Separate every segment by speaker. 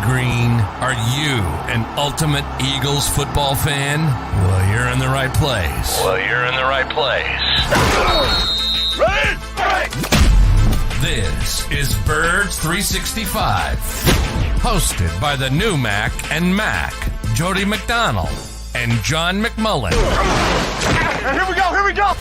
Speaker 1: green. Are you an ultimate Eagles football fan? Well, you're in the right place. This is Birds 365, hosted by the new Mac and Mac, Jody McDonald and John McMullen.
Speaker 2: Here we go!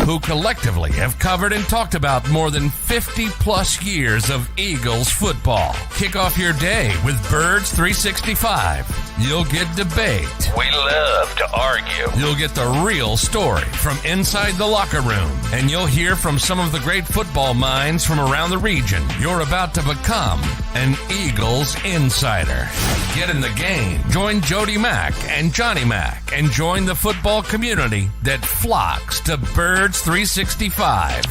Speaker 1: Who collectively have covered and talked about more than 50 plus years of Eagles football. Kick off your day with Birds 365. You'll get debate.
Speaker 3: We love to argue.
Speaker 1: You'll get the real story from inside the locker room. And you'll hear from some of the great football minds from around the region. You're about to become an Eagles insider. Get in the game. Join Jody Mack and Johnny Mack and join the football community that flocks to Birds 365.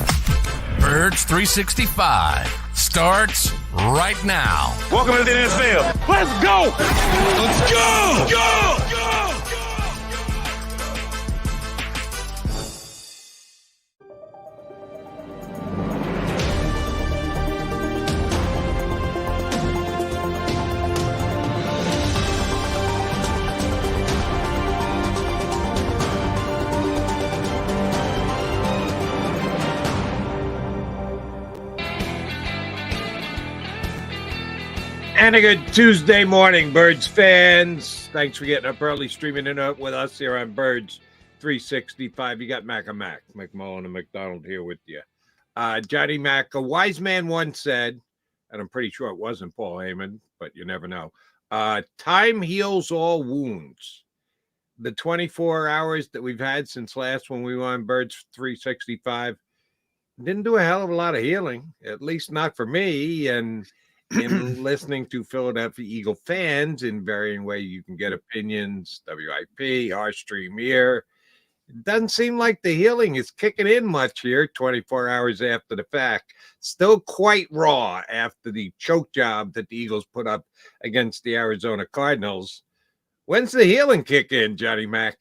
Speaker 1: Birds 365 starts right now.
Speaker 2: Welcome to the NFL. Let's go! Let's go! Go! And a good Tuesday morning, Birds fans. Thanks for getting up early, streaming in with us here on Birds 365. You got Mac and Mac, McMullen and McDonald here with you. Johnny Mac, a wise man once said, and I'm pretty sure it wasn't Paul Heyman, but you never know, time heals all wounds. The 24 hours that we've had since last when we were on Birds 365 didn't do a hell of a lot of healing, at least not for me. And in listening to Philadelphia Eagle fans in varying ways, you can get opinions, WIP, our stream here. It doesn't seem like the healing is kicking in much here 24 hours after the fact. Still quite raw after the choke job that the Eagles put up against the Arizona Cardinals. When's the healing kick in, Johnny Mac?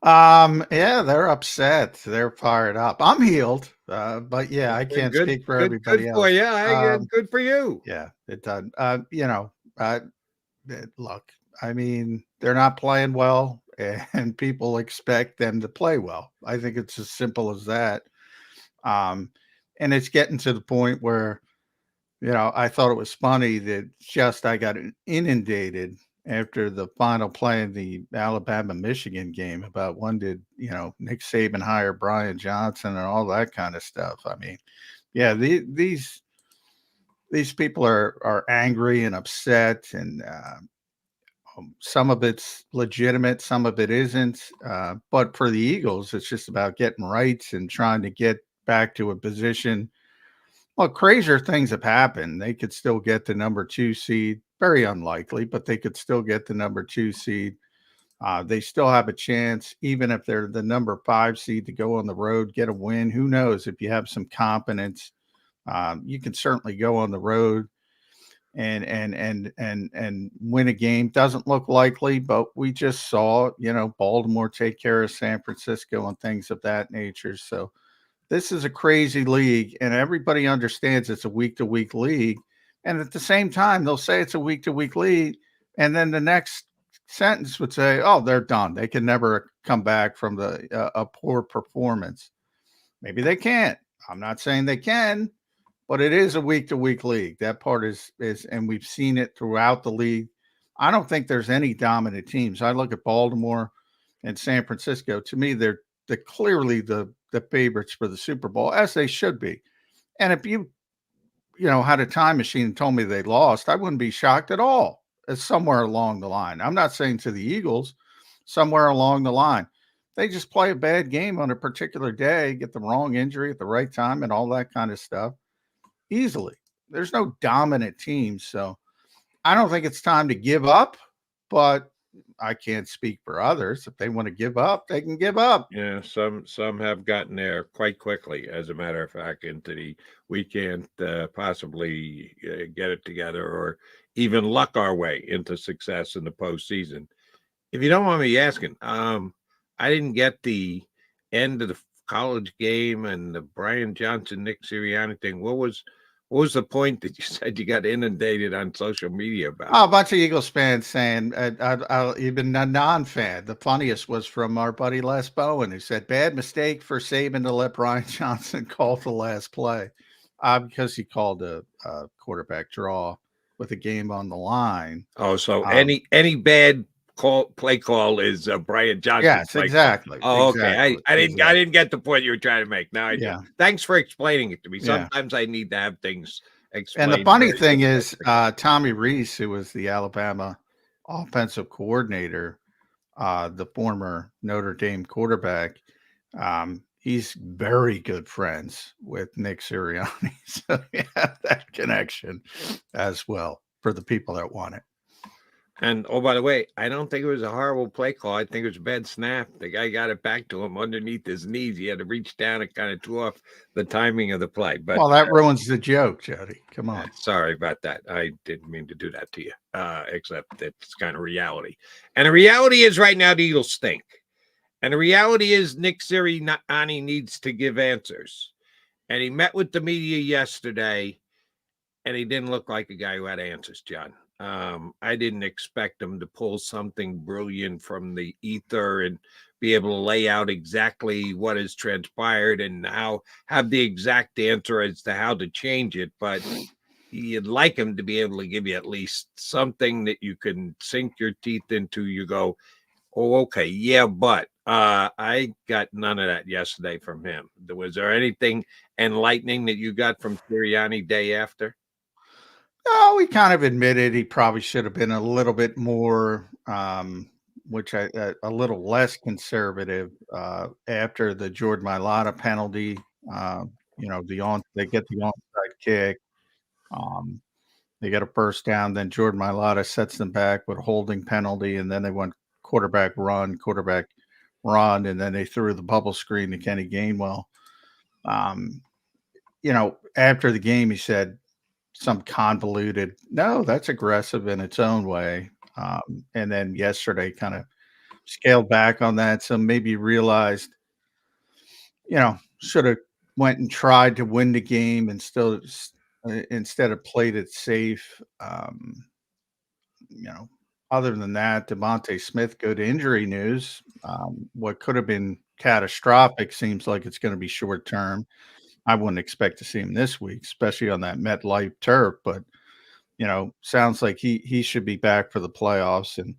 Speaker 4: Yeah, they're upset. They're fired up. I'm healed, but yeah, I can't speak for everybody else.
Speaker 1: For you. Good for you.
Speaker 4: Yeah, it does. Look, I mean, they're not playing well, and people expect them to play well. I think it's as simple as that. And it's getting to the point where, I thought it was funny that I got inundated after the final play in the Alabama-Michigan game about when did, Nick Saban hire Brian Johnson and all that kind of stuff. I mean, yeah, these people are angry and upset, and some of it's legitimate, some of it isn't. But for the Eagles, it's just about getting rights and trying to get back to a position. Well, crazier things have happened. They could still get the number 2 seed. Very unlikely, but they could still get the number 2 seed. They still have a chance, even if they're the number 5 seed, to go on the road, get a win. Who knows? If you have some confidence, you can certainly go on the road and win a game. Doesn't look likely, but we just saw, Baltimore take care of San Francisco and things of that nature. So this is a crazy league, and everybody understands it's a week-to-week league. And at the same time, they'll say it's a week-to-week league, and then the next sentence would say, oh, they're done. They can never come back from a poor performance. Maybe they can't. I'm not saying they can, but it is a week-to-week league. That part is, and we've seen it throughout the league. I don't think there's any dominant teams. I look at Baltimore and San Francisco. To me, they're clearly the favorites for the Super Bowl, as they should be. And if you had a time machine and told me they lost, I wouldn't be shocked at all. It's somewhere along the line. I'm not saying to the Eagles, somewhere along the line. They just play a bad game on a particular day, get the wrong injury at the right time and all that kind of stuff easily. There's no dominant team. So I don't think it's time to give up, but I can't speak for others. If they want to give up, they can give up.
Speaker 1: Yeah, some have gotten there quite quickly. As a matter of fact, we can't possibly get it together or even luck our way into success in the postseason. If you don't mind me asking, I didn't get the end of the college game and the Brian Johnson, Nick Sirianni thing. What was
Speaker 2: What was the point that you said you got inundated on social media about?
Speaker 4: Oh, a bunch of Eagles fans saying, even a non-fan. The funniest was from our buddy Les Bowen, who said, bad mistake for Saban to let Brian Johnson call the last play because he called a quarterback draw with a game on the line.
Speaker 2: Oh, so
Speaker 4: Um,
Speaker 2: any bad play call is Brian Johnson's
Speaker 4: yes,
Speaker 2: play
Speaker 4: exactly.
Speaker 2: call. Oh, okay.
Speaker 4: Exactly.
Speaker 2: I
Speaker 4: Exactly.
Speaker 2: didn't get the point you were trying to make. Now I do.
Speaker 4: Yeah.
Speaker 2: Thanks for explaining it to me.
Speaker 4: Yeah.
Speaker 2: Sometimes I need to have things
Speaker 4: And
Speaker 2: explained.
Speaker 4: the funny
Speaker 2: very
Speaker 4: thing is,
Speaker 2: simplistically.
Speaker 4: Tommy Reese, who was the Alabama offensive coordinator, the former Notre Dame quarterback, he's very good friends with Nick Sirianni. So you have that connection as well for the people that want it.
Speaker 2: And oh, by the way, I don't think it was a horrible play call. I think it was a bad snap. The guy got it back to him underneath his knees. He had to reach down and kind of threw off the timing of the play. But
Speaker 4: Well, that ruins the joke, Jody. Come on.
Speaker 2: sorry about that. I didn't mean to do that to you, except it's kind of reality. And the reality is right now the Eagles stink. And the reality is Nick Sirianni needs to give answers. And he met with the media yesterday, and he didn't look like a guy who had answers, John. I didn't expect him to pull something brilliant from the ether and be able to lay out exactly what has transpired and how have the exact answer as to how to change it. But you'd like him to be able to give you at least something that you can sink your teeth into. You go, oh, okay, yeah, but I got none of that yesterday from him. Was there anything enlightening that you got from Sirianni day after?
Speaker 4: Oh, he kind of admitted he probably should have been a little bit more, a little less conservative after the Jordan Mailata penalty. They get the onside kick. They get a first down. Then Jordan Mailata sets them back with a holding penalty, and then they went quarterback run, and then they threw the bubble screen to Kenny Gainwell. After the game, he said, some convoluted, no, that's aggressive in its own way. And then yesterday kind of scaled back on that. So maybe realized, should have went and tried to win the game and still instead of played it safe. Other than that, Devontae Smith, good injury news. What could have been catastrophic seems like it's going to be short term. I wouldn't expect to see him this week, especially on that MetLife turf. But sounds like he should be back for the playoffs. And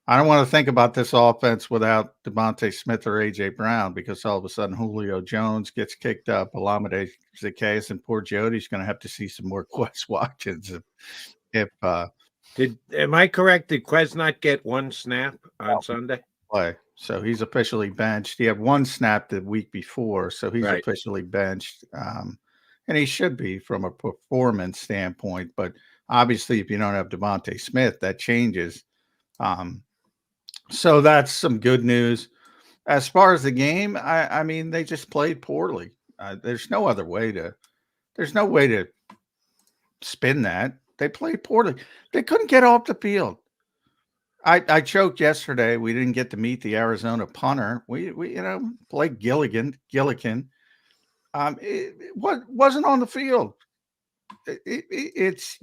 Speaker 4: I don't want to think about this offense without Devontae Smith or AJ Brown because all of a sudden Julio Jones gets kicked up, Olamide Zaccheaus, and poor Jody's going to have to see some more Quest Watkins.
Speaker 2: Am I correct? Did Quest not get one snap on Sunday?
Speaker 4: Play. So he's officially benched. He had one snap the week before, so he's officially benched. And he should be from a performance standpoint. But obviously, if you don't have Devontae Smith, that changes. So that's some good news. As far as the game, I mean, they just played poorly. There's no way to spin that. They played poorly. They couldn't get off the field. I choked yesterday. We didn't get to meet the Arizona punter. We played Gillikin. It wasn't on the field. It's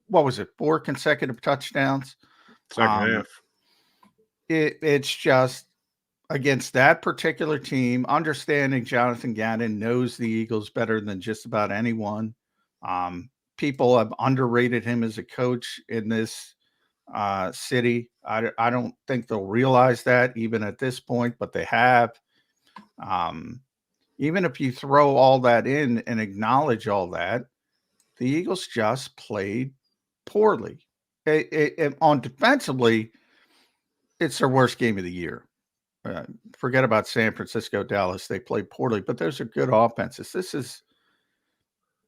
Speaker 4: what was it? 4 consecutive touchdowns.
Speaker 2: Second half.
Speaker 4: It's just against that particular team. Understanding Jonathan Gannon knows the Eagles better than just about anyone. People have underrated him as a coach in this city. I don't think they'll realize that even at this point, but they have. Even if you throw all that in and acknowledge all that, the Eagles just played poorly. On defensively, it's their worst game of the year. Forget about San Francisco, Dallas. They played poorly, but those are good offenses. This is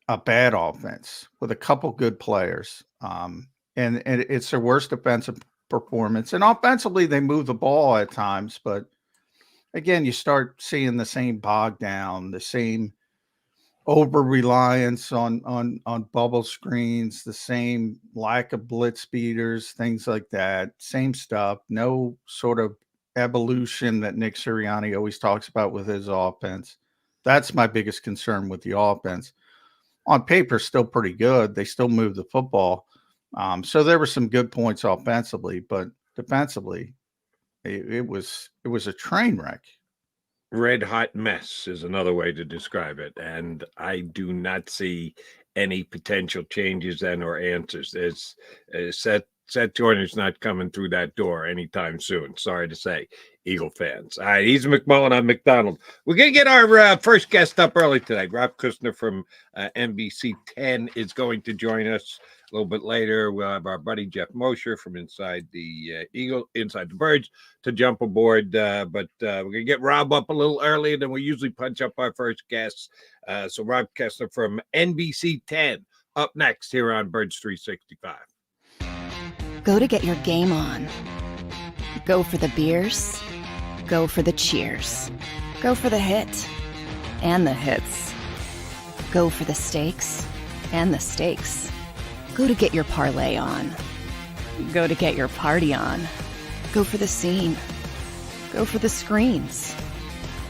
Speaker 4: a bad offense with a couple good players. And it's their worst defensive performance. And offensively, they move the ball at times. But, again, you start seeing the same bog down, the same over-reliance on bubble screens, the same lack of blitz beaters, things like that. Same stuff. No sort of evolution that Nick Sirianni always talks about with his offense. That's my biggest concern with the offense. on paper still pretty good. They still move the football. So there were some good points offensively, but defensively, it was a train wreck.
Speaker 2: Red hot mess is another way to describe it. And I do not see any potential changes then or answers. Seth Joyner's not coming through that door anytime soon. Sorry to say, Eagle fans. All right, he's McMullen. I'm McDonald. We're going to get our first guest up early today. Rob Kuestner from NBC 10 is going to join us a little bit later. We'll have our buddy Jeff Mosher from inside the Birds to jump aboard. But we're going to get Rob up a little earlier than we usually punch up our first guests. So Rob Kuestner from NBC 10 up next here on Birds 365.
Speaker 5: Go to get your game on. Go for the beers. Go for the cheers. Go for the hit and the hits. Go for the stakes and the stakes. Go to get your parlay on. Go to get your party on. Go for the scene. Go for the screens.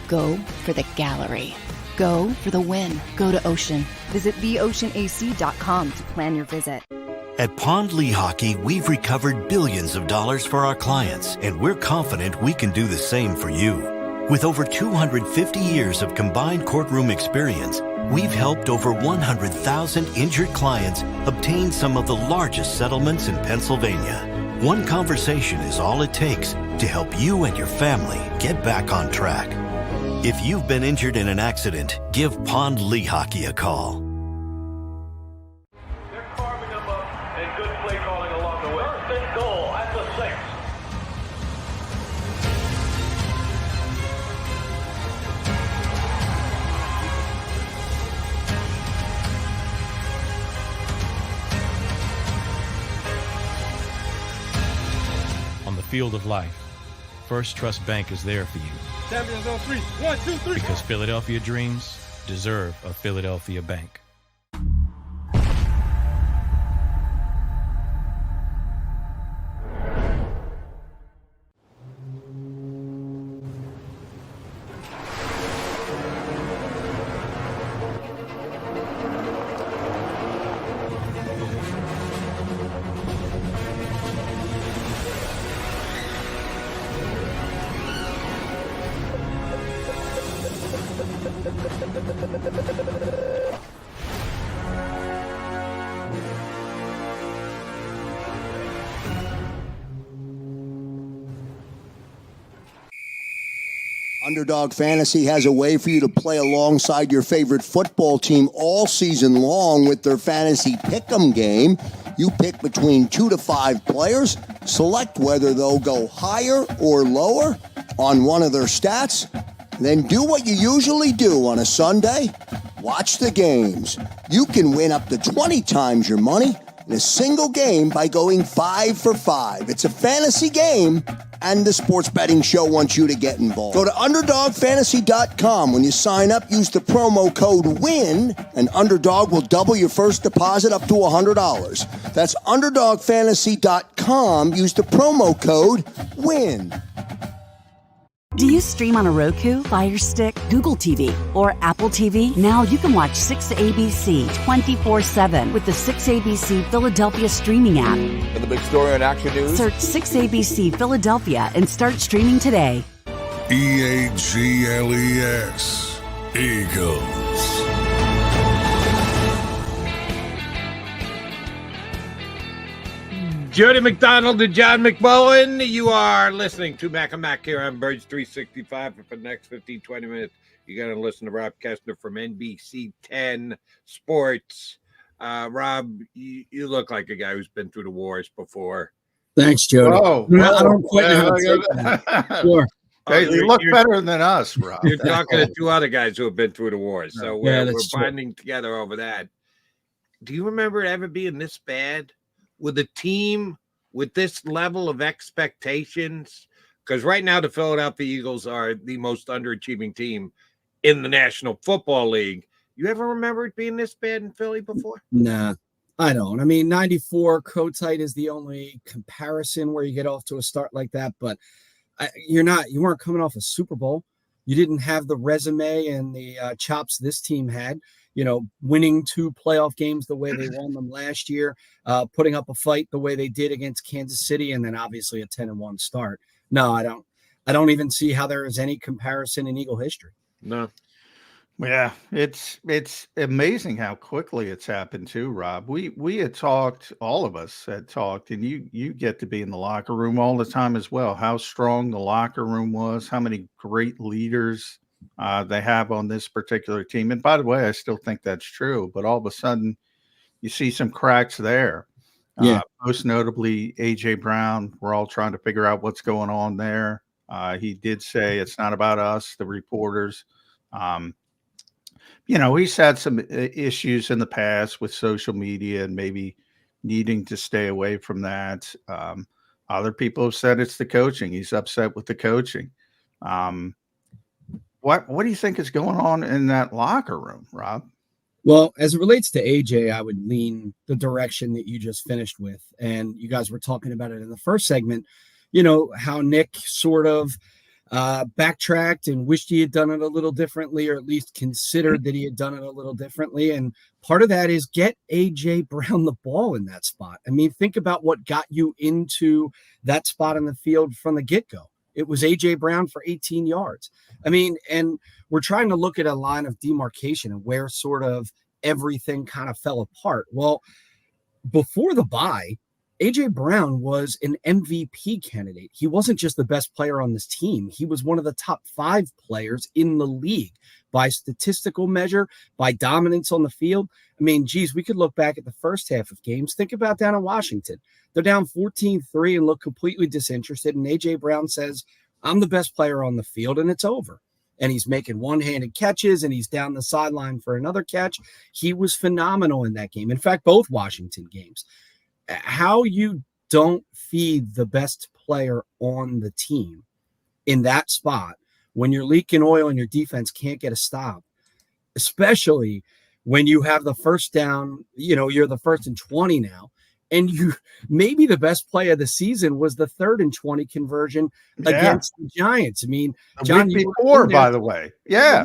Speaker 5: Go for the gallery. Go for the win. Go to Ocean. Visit theoceanac.com to plan your visit.
Speaker 6: At Pond Lehocky, we've recovered billions of dollars for our clients, and we're confident we can do the same for you. With over 250 years of combined courtroom experience, we've helped over 100,000 injured clients obtain some of the largest settlements in Pennsylvania. One conversation is all it takes to help you and your family get back on track. If you've been injured in an accident, give Pond Lehocky a call.
Speaker 7: Field of life, First Trust Bank is there for you.
Speaker 8: Champions on three. 1, 2, 3.
Speaker 7: Because Philadelphia dreams deserve a Philadelphia bank.
Speaker 9: Underdog Fantasy has a way for you to play alongside your favorite football team all season long with their Fantasy Pick'em game. You pick between 2 to 5 players, select whether they'll go higher or lower on one of their stats, then do what you usually do on a Sunday, watch the games. You can win up to 20 times your money in a single game by going 5 for 5. It's a fantasy game, and the Sports Betting Show wants you to get involved. Go to UnderdogFantasy.com. When you sign up, use the promo code WIN, and Underdog will double your first deposit up to $100. That's UnderdogFantasy.com. Use the promo code WIN.
Speaker 10: Do you stream on a Roku, Fire Stick, Google TV, or Apple TV? Now you can watch 6ABC 24/7 with the 6ABC Philadelphia streaming app.
Speaker 11: And the big story on Action News?
Speaker 10: Search 6ABC Philadelphia and start streaming today.
Speaker 1: EAGLES, Eagles.
Speaker 2: Jody McDonald and John McMullen, you are listening to Mac and Mac here on Birds 365. And for the next 15, 20 minutes, you're going to listen to Rob Kuestner from NBC 10 Sports. Rob, you look like a guy who's been through the wars before.
Speaker 12: Thanks, Jody.
Speaker 4: Oh,
Speaker 12: I don't quite know how to take that. Sure.
Speaker 4: Hey, you look better than us, Rob.
Speaker 2: You're talking to two other guys who have been through the wars. So we're bonding together over that. Do you remember it ever being this bad? With a team with this level of expectations? Because right now the Philadelphia Eagles are the most underachieving team in the National Football League. You ever remember it being this bad in Philly before?
Speaker 12: Nah, I don't. I mean, 94 coat height is the only comparison where you get off to a start like that. But you weren't coming off a Super Bowl. You didn't have the resume and the chops this team had. winning 2 playoff games the way they won them last year, putting up a fight the way they did against Kansas City, and then obviously a 10-1 start. No, I don't even see how there is any comparison in Eagle history.
Speaker 2: No.
Speaker 4: Yeah, it's amazing how quickly it's happened too, Rob. We had talked, all of us had talked, and you get to be in the locker room all the time as well. How strong the locker room was, how many great leaders they have on this particular team. And by the way, I still think that's true. But all of a sudden, you see some cracks there.
Speaker 12: Yeah.
Speaker 4: Most notably, AJ Brown. We're all trying to figure out what's going on there. He did say it's not about us, the reporters. He's had some issues in the past with social media and maybe needing to stay away from that. Other people have said it's the coaching. He's upset with the coaching. What do you think is going on in that locker room, Rob?
Speaker 12: Well, as it relates to AJ, I would lean the direction that you just finished with. And you guys were talking about it in the first segment, how Nick sort of backtracked and wished he had done it a little differently, or at least considered that he had done it a little differently. And part of that is get AJ Brown the ball in that spot. I mean, think about what got you into that spot in the field from the get-go. It was AJ Brown for 18 yards. I mean, and we're trying to look at a line of demarcation and where sort of everything kind of fell apart. Well, before the bye, AJ Brown was an MVP candidate. He wasn't just the best player on this team. He was one of the top 5 players in the league by statistical measure, by dominance on the field. I mean, geez, we could look back at the first half of games. Think about down in Washington. They're down 14-3 and look completely disinterested. And AJ Brown says, I'm the best player on the field, and it's over. And he's making one-handed catches, and he's down the sideline for another catch. He was phenomenal in that game. In fact, both Washington games. How you don't feed the best player on the team in that spot when you're leaking oil and your defense can't get a stop, especially when you have the first down, you're the 1st and 20 now, and you maybe the best play of the season was the 3rd and 20 conversion against the Giants. I mean, John,
Speaker 4: before, by the way. Yeah.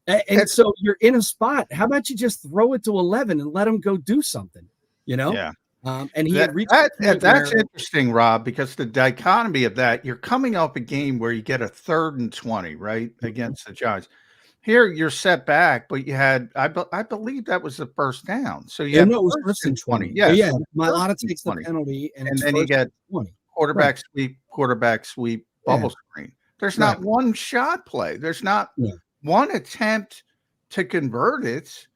Speaker 12: Right. And so you're in a spot. How about you just throw it to 11 and let them go do something,
Speaker 4: Yeah.
Speaker 12: And he had reached
Speaker 4: that's interesting, Rob, because the dichotomy of that, you're coming off a game where you get a 3rd and 20, right, against the Giants. Here you're set back, but you had, I believe that was the first down. So you had
Speaker 12: it was 1st and 20.
Speaker 4: Yeah,
Speaker 12: Mailata takes the penalty, and
Speaker 4: then you get
Speaker 12: 20.
Speaker 4: quarterback sweep, bubble screen. There's not one shot play. There's not one attempt to convert it.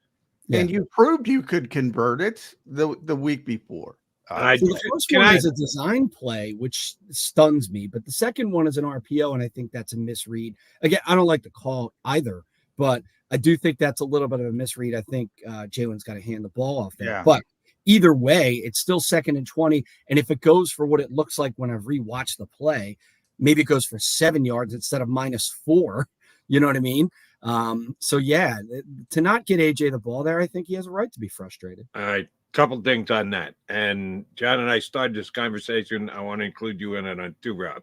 Speaker 4: And you proved you could convert it the week before.
Speaker 12: The first one is a design play, which stuns me. But the second one is an RPO, and I think that's a misread. Again, I don't like the call either, but I do think that's a little bit of a misread. I think Jalen's got to hand the ball off there. But either way, it's still 2nd and 20. And if it goes for what it looks like when I've rewatched the play, maybe it goes for 7 yards instead of -4. You know what I mean? So to not get AJ the ball there, I think he has a right to be frustrated.
Speaker 2: All right, couple things on that. And John and I started this conversation. I want to include you in it on too, Rob.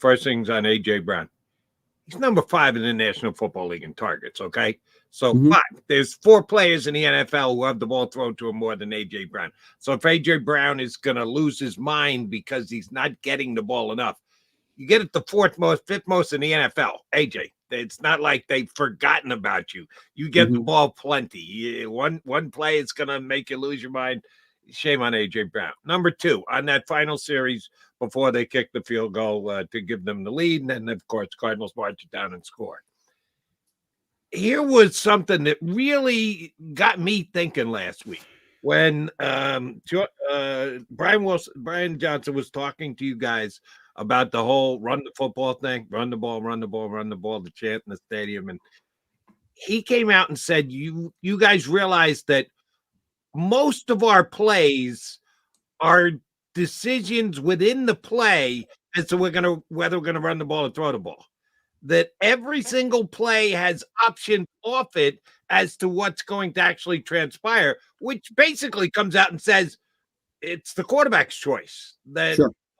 Speaker 2: First things on AJ Brown. He's number 5 in the National Football League in targets. Okay, so 5. There's 4 players in the NFL who have the ball thrown to him more than AJ Brown. So if AJ Brown is going to lose his mind because he's not getting the ball enough, you get it the 4th most, 5th most in the NFL, AJ. It's not like they've forgotten about you. You get the ball plenty. One play is going to make you lose your mind. Shame on AJ Brown. Number 2, on that final series before they kicked the field goal to give them the lead, and then, of course, Cardinals march it down and score. Here was something that really got me thinking last week when Brian Johnson was talking to you guys about the whole run the football thing, run the ball, the chant in the stadium. And he came out and said, you guys realize that most of our plays are decisions within the play as to whether we're going to run the ball or throw the ball. That every single play has options off it as to what's going to actually transpire, which basically comes out and says it's the quarterback's choice. That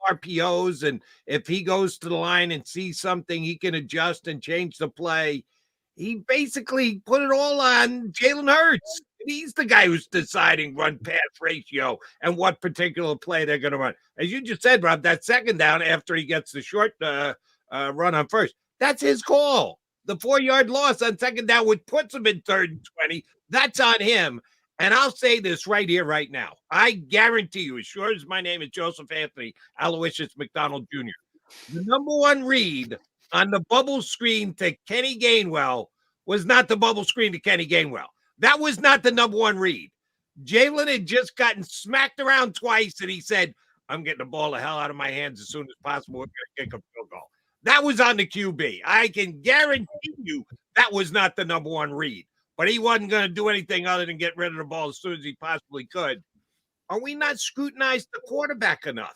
Speaker 2: RPOs, and if he goes to the line and sees something, he can adjust and change the play. he basically put it all on Jalen Hurts. He's the guy who's deciding run-pass ratio and what particular play they're going to run. As you just said, Rob, that second down after he gets the short run on first, that's his call. The 4-yard loss on second down, which puts him in 3rd and 20, that's on him. And I'll say this right here, right now. I guarantee you, as sure as my name is Joseph Anthony Aloysius McDonald Jr., the number one read on the bubble screen to Kenny Gainwell was not the bubble screen to Kenny Gainwell. That was not the number one read. Jalen had just gotten smacked around twice, and he said, I'm getting the ball the hell out of my hands as soon as possible. We're going to kick a field goal. That was on the QB. I can guarantee you that was not the number one read. But he wasn't going to do anything other than get rid of the ball as soon as he possibly could. Are we not scrutinized the quarterback enough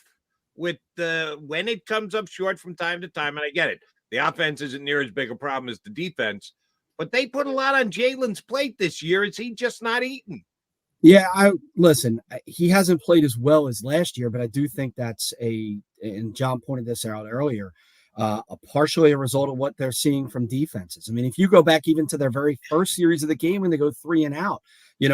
Speaker 2: with when it comes up short from time to time? And I get it. The offense isn't near as big a problem as the defense. But they put a lot on Jalen's plate this year. Is he just not eating?
Speaker 12: Yeah, listen, he hasn't played as well as last year, but I do think that's and John pointed this out earlier, partially a result of what they're seeing from defenses. I mean, if you go back even to their very first series of the game when they go 3 and out,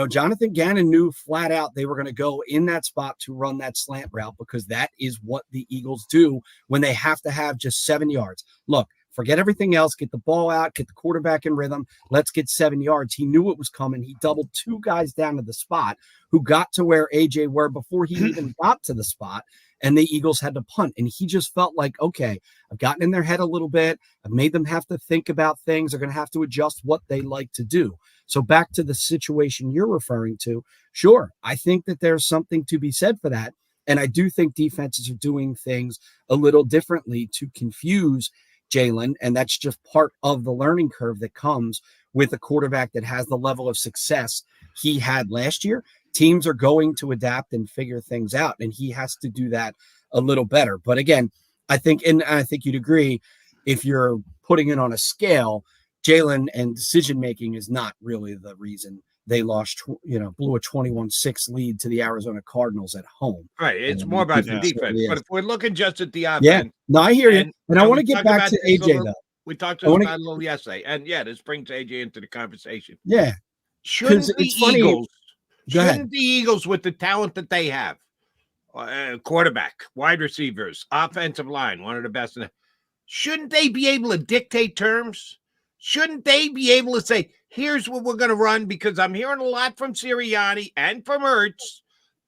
Speaker 12: Jonathan Gannon knew flat out they were going to go in that spot to run that slant route because that is what the Eagles do when they have to have just 7 yards. Look, forget everything else. Get the ball out. Get the quarterback in rhythm. Let's get 7 yards. He knew it was coming. He doubled 2 guys down to the spot who got to where AJ were before he even got to the spot, and the Eagles had to punt. And he just felt like, okay, I've gotten in their head a little bit. I've made them have to think about things. They're going to have to adjust what they like to do. So back to the situation you're referring to, sure, I think that there's something to be said for that. And I do think defenses are doing things a little differently to confuse Jalen, and that's just part of the learning curve that comes with a quarterback that has the level of success he had last year. Teams are going to adapt and figure things out, and he has to do that a little better. But again, I think you'd agree, if you're putting it on a scale, Jalen and decision-making is not really the reason they lost, blew a 21-6 lead to the Arizona Cardinals at home.
Speaker 2: Right. It's more about the defense. But if we're looking just at the offense.
Speaker 12: Yeah. No, I hear you. And I want to get back to AJ, though.
Speaker 2: We talked about a little yesterday. And, this brings AJ into the conversation.
Speaker 12: Yeah.
Speaker 2: Shouldn't the Eagles, with the talent that they have, quarterback, wide receivers, offensive line, one of the best, shouldn't they be able to dictate terms? Shouldn't they be able to say, here's what we're going to run? Because I'm hearing a lot from Sirianni and from Hurts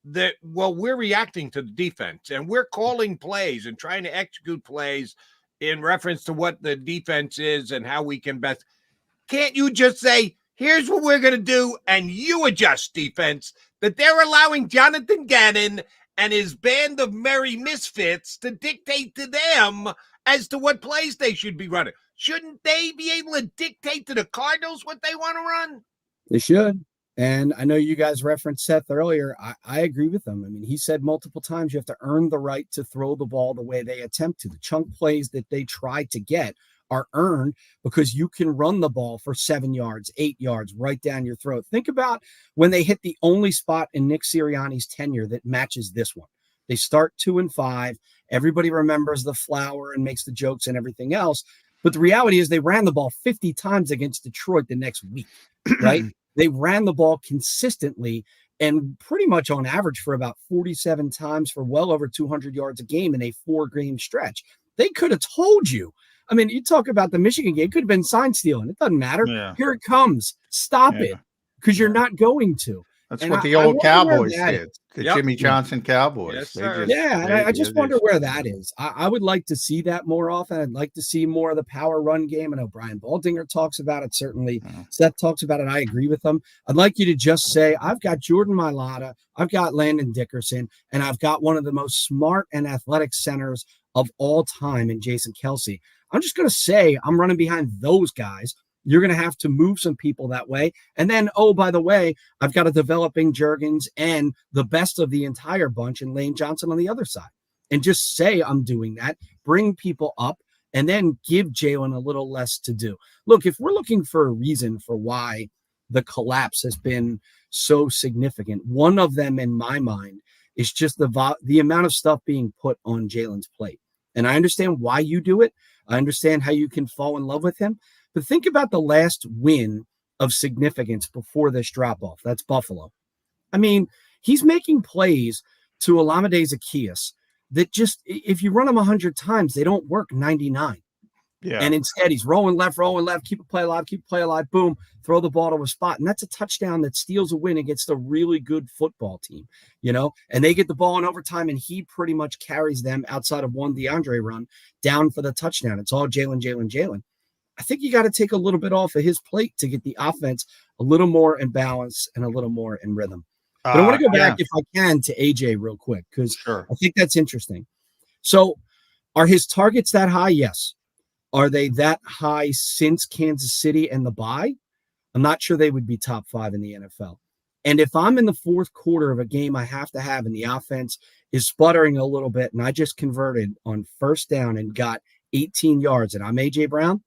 Speaker 2: that, we're reacting to the defense and we're calling plays and trying to execute plays in reference to what the defense is and how we can best. Can't you just say, here's what we're going to do, and you adjust defense? That they're allowing Jonathan Gannon and his band of merry misfits to dictate to them as to what plays they should be running. Shouldn't they be able to dictate to the Cardinals what they want to run?
Speaker 12: They should. And I know you guys referenced Seth earlier. I agree with him. I mean, he said multiple times you have to earn the right to throw the ball the way they attempt to. The chunk plays that they try to get are earned because you can run the ball for 7 yards, 8 yards right down your throat. Think about when they hit the only spot in Nick Sirianni's tenure that matches this one. They start 2-5. Everybody remembers the flower and makes the jokes and everything else. But the reality is they ran the ball 50 times against Detroit the next week, right? They ran the ball consistently and pretty much on average for about 47 times for well over 200 yards a game in a 4-game stretch. They could have told you. I mean, you talk about the Michigan game, it could have been sign stealing. It doesn't matter. Yeah. Here it comes. Stop it, because you're not going to.
Speaker 4: That's what the old Cowboys did. The Jimmy Johnson Cowboys.
Speaker 12: Yes, I just wonder where that is. I would like to see that more often. I'd like to see more of the power run game. I know Brian Baldinger talks about it. Certainly Seth talks about it. I agree with them. I'd like you to just say, I've got Jordan Mailata, I've got Landon Dickerson, and I've got one of the most smart and athletic centers of all time in Jason Kelsey. I'm just going to say I'm running behind those guys. You're going to have to move some people that way. And then, oh, by the way, I've got a developing Juergens and the best of the entire bunch and Lane Johnson on the other side. And just say I'm doing that, bring people up, and then give Jalen a little less to do. Look, if we're looking for a reason for why the collapse has been so significant, one of them in my mind is just the amount of stuff being put on Jalen's plate. And I understand why you do it. I understand how you can fall in love with him. But think about the last win of significance before this drop-off. That's Buffalo. I mean, he's making plays to Olamide Zaccheaus that just, if you run them 100 times, they don't work 99.
Speaker 4: Yeah.
Speaker 12: And instead, he's rolling left, keep a play alive, boom, throw the ball to a spot. And that's a touchdown that steals a win against a really good football team, and they get the ball in overtime, and he pretty much carries them outside of one DeAndre run down for the touchdown. It's all Jalen. I think you got to take a little bit off of his plate to get the offense a little more in balance and a little more in rhythm. But I want to go back, if I can, to AJ real quick, because I think that's interesting. So are his targets that high? Yes. Are they that high since Kansas City and the bye? I'm not sure they would be top 5 in the NFL. And if I'm in the fourth quarter of a game I have to have and the offense is sputtering a little bit and I just converted on first down and got 18 yards and I'm AJ Brown,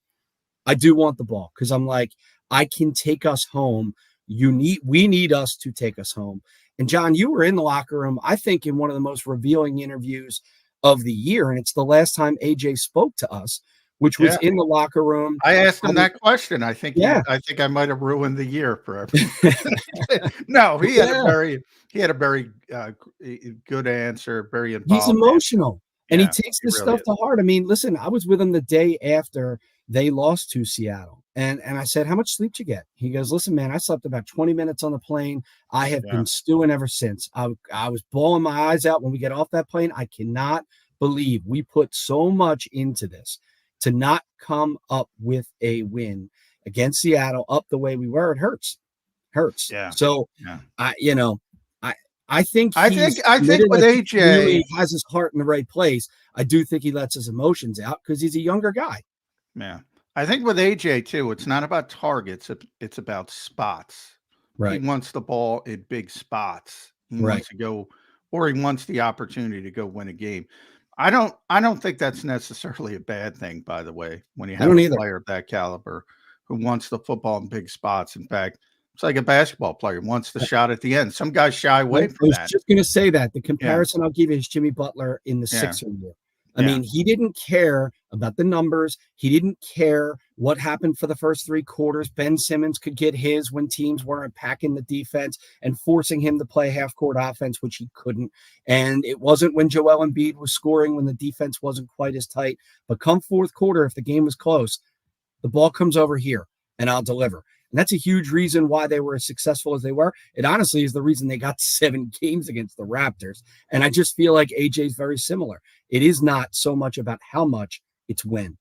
Speaker 12: I do want the ball because I'm like, I can take us home. We need us to take us home. And John, you were in the locker room, I think, in one of the most revealing interviews of the year. And it's the last time AJ spoke to us, which was in the locker room.
Speaker 4: I asked him that question. I think I might have ruined the year for everyone. No, he had a very good answer, very involved.
Speaker 12: He's emotional and he takes this stuff to heart. I mean, listen, I was with him the day after they lost to Seattle. And I said, how much sleep did you get? He goes, listen, man, I slept about 20 minutes on the plane. I have been stewing ever since. I was bawling my eyes out when we get off that plane. I cannot believe we put so much into this. To not come up with a win against Seattle up the way we were, it hurts. Yeah. So, I think with AJ, really has his heart in the right place. I do think he lets his emotions out because he's a younger guy.
Speaker 4: Yeah, I think with AJ too, it's not about targets; it's about spots.
Speaker 12: Right.
Speaker 4: He wants the ball in big spots. He wants to go, or he wants the opportunity to go win a game. I don't think that's necessarily a bad thing, by the way, when you have a player of that caliber who wants the football in big spots. In fact, it's like a basketball player wants the shot at the end. Some guys shy away from that.
Speaker 12: I was just going to say that. The comparison I'll give you is Jimmy Butler in the Sixer year. I mean, he didn't care about the numbers. He didn't care what happened for the first 3 quarters. Ben Simmons could get his when teams weren't packing the defense and forcing him to play half-court offense, which he couldn't. And it wasn't when Joel Embiid was scoring when the defense wasn't quite as tight. But come fourth quarter, if the game was close, the ball comes over here, and I'll deliver. And that's a huge reason why they were as successful as they were. It honestly is the reason they got 7 games against the Raptors. And I just feel like AJ is very similar. It is not so much about how much, it's when.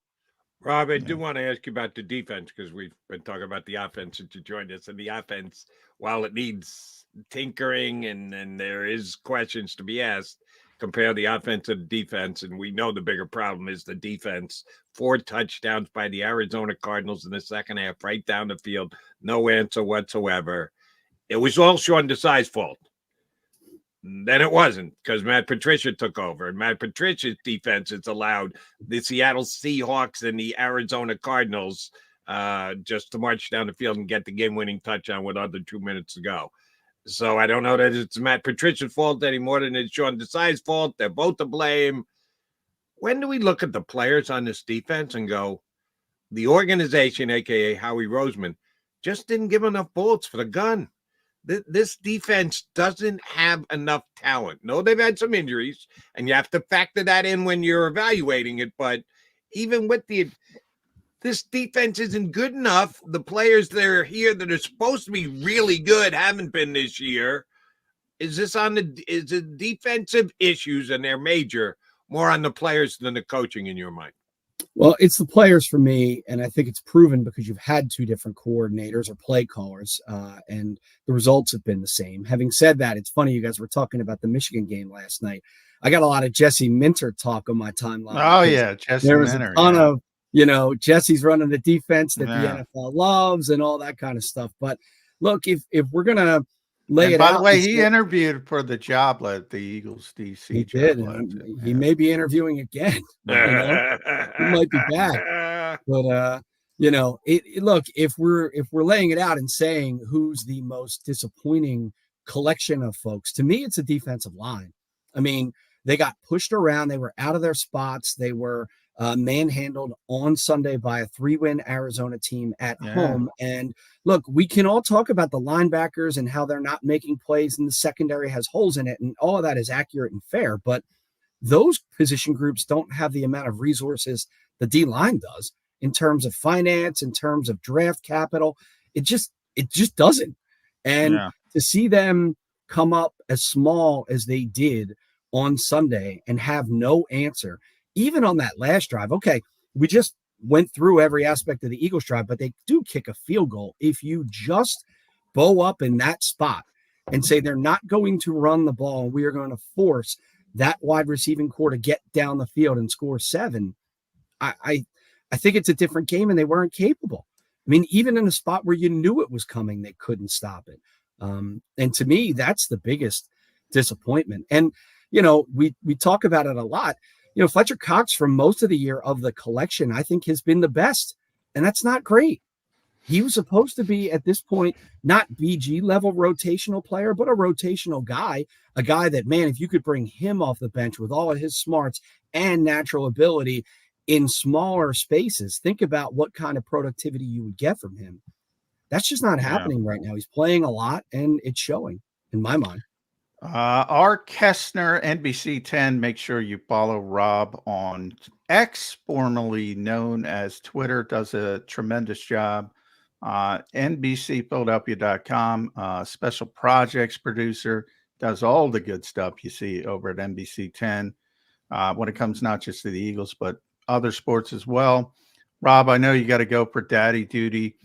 Speaker 2: Rob, I do want to ask you about the defense because we've been talking about the offense since you joined us. And the offense, while it needs tinkering and there is questions to be asked, compare the offense to the defense. And we know the bigger problem is the defense. 4 touchdowns by the Arizona Cardinals in the second half, right down the field. No answer whatsoever. It was all Sean Desai's fault. Then it wasn't because Matt Patricia took over. And Matt Patricia's defense has allowed the Seattle Seahawks and the Arizona Cardinals just to march down the field and get the game-winning touchdown with under 2 minutes to go. So I don't know that it's Matt Patricia's fault any more than it's Sean Desai's fault. They're both to blame. When do we look at the players on this defense and go, the organization, a.k.a. Howie Roseman, just didn't give enough bullets for the gun? This defense doesn't have enough talent. No, they've had some injuries, and you have to factor that in when you're evaluating it. But even with this defense isn't good enough. The players that are here that are supposed to be really good haven't been this year. Is it defensive issues, and they're major, more on the players than the coaching in your mind?
Speaker 12: Well, it's the players for me, and I think it's proven because you've had 2 different coordinators or play callers, and the results have been the same. Having said that, it's funny you guys were talking about the Michigan game last night. I got a lot of Jesse Minter talk on my timeline.
Speaker 4: Oh, yeah, Jesse
Speaker 12: there was
Speaker 4: Minter,
Speaker 12: a ton of, Jesse's running the defense that the NFL loves and all that kind of stuff. But look, if we're going to lay it out.
Speaker 4: By the way, he interviewed for the job at the Eagles DC.
Speaker 12: He did. He may be interviewing again. He might be back. But look, if we're laying it out and saying who's the most disappointing collection of folks, to me, it's a defensive line. I mean, they got pushed around. They were out of their spots. They were manhandled on Sunday by a 3-win Arizona team at home. And look, we can all talk about the linebackers and how they're not making plays and the secondary has holes in it. And all of that is accurate and fair. But those position groups don't have the amount of resources the D-line does in terms of finance, in terms of draft capital. It just doesn't. And to see them come up as small as they did on Sunday and have no answer, even on that last drive. Okay, we just went through every aspect of the Eagles drive, but they do kick a field goal. If you just bow up in that spot and say they're not going to run the ball and we are going to force that wide receiving core to get down the field and score 7, I think it's a different game, and they weren't capable. I mean, even in a spot where you knew it was coming, they couldn't stop it. And to me, that's the biggest disappointment. And, we talk about it a lot. Fletcher Cox for most of the year of the collection, I think has been the best. And that's not great. He was supposed to be at this point, not BG level rotational player, but a rotational guy, a guy that, man, if you could bring him off the bench with all of his smarts and natural ability in smaller spaces, think about what kind of productivity you would get from him. That's just not happening right now. He's playing a lot, and it's showing in my mind.
Speaker 4: R. Kuestner, NBC 10. Make sure you follow Rob on X, formerly known as Twitter. Does a tremendous job. NBCPhiladelphia.com, special projects producer, does all the good stuff you see over at NBC 10 when it comes not just to the Eagles, but other sports as well. Rob, I know you got to go for daddy duty.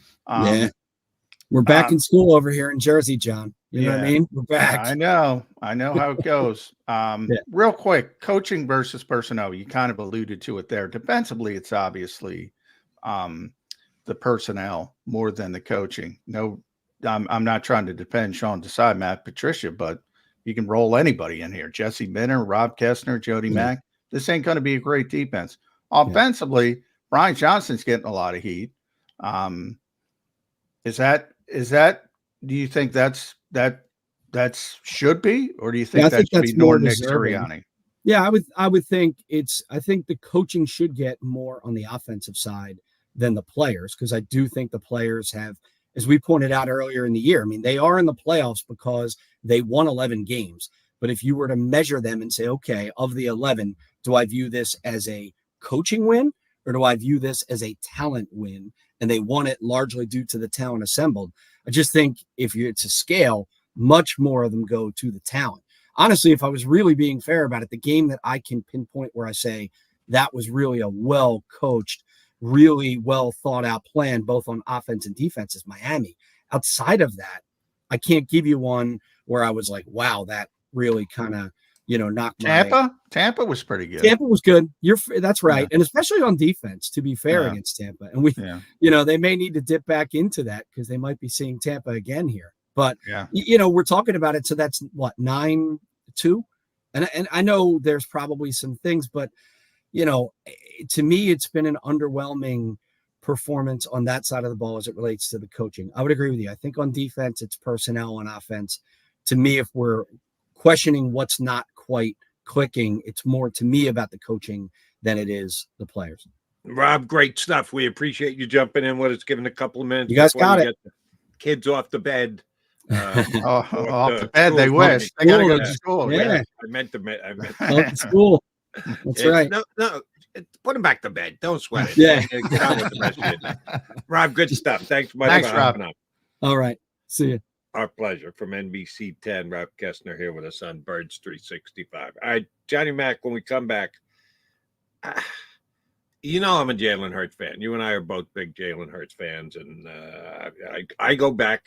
Speaker 12: We're back in school over here in Jersey, John. You know what I mean? We're back.
Speaker 4: I know how it goes. Real quick, coaching versus personnel. You kind of alluded to it there. Defensively, it's obviously the personnel more than the coaching. No, I'm not trying to defend Sean Desai, Matt Patricia, but you can roll anybody in here. Jesse Minner, Rob Kuestner, Jody Mack. This ain't going to be a great defense. Offensively, Brian Johnson's getting a lot of heat. Is that? Do you think that should be, or do you think that should be more Nick Sirianni?
Speaker 12: Yeah, I would think I think the coaching should get more on the offensive side than the players, because I do think the players have, as we pointed out earlier in the year, I mean, they are in the playoffs because they won 11 games. But if you were to measure them and say, okay, of the 11, do I view this as a coaching win, or do I view this as a talent win? And they won it largely due to the talent assembled. I just think if it's a scale, much more of them go to the talent. Honestly, if I was really being fair about it, the game that I can pinpoint where I say that was really a well-coached, really well thought out plan, both on offense and defense, is Miami. Outside of that, I can't give you one where I was like, wow, that really kind of, knocked
Speaker 4: Tampa was pretty good.
Speaker 12: Tampa was good. That's right. And especially on defense, to be fair, against Tampa. And they may need to dip back into that because they might be seeing Tampa again here. But, we're talking about it. So that's what, 9-2? And I know there's probably some things, but, to me, it's been an underwhelming performance on that side of the ball as it relates to the coaching. I would agree with you. I think on defense, it's personnel. On offense, to me, if we're questioning what's not quite clicking, it's more to me about the coaching than it is the players.
Speaker 2: Rob, great stuff. We appreciate you jumping in with us, giving a couple of minutes.
Speaker 12: You guys got it.
Speaker 2: Get the kids off the bed.
Speaker 4: Off the bed, they wish. They got to go to school.
Speaker 2: Yeah, I meant
Speaker 12: to school. That's right.
Speaker 2: No, put them back to bed. Don't sweat it.
Speaker 12: Yeah.
Speaker 2: Get on with the rest of your day. Rob, good stuff. Thanks much for
Speaker 4: Rob.
Speaker 2: hopping up.
Speaker 12: All right. See you.
Speaker 2: Our pleasure. From NBC 10, Rob Kuestner here with us on Birds 365. All right, Johnny Mac, when we come back, I'm a Jalen Hurts fan. You and I are both big Jalen Hurts fans, and I go back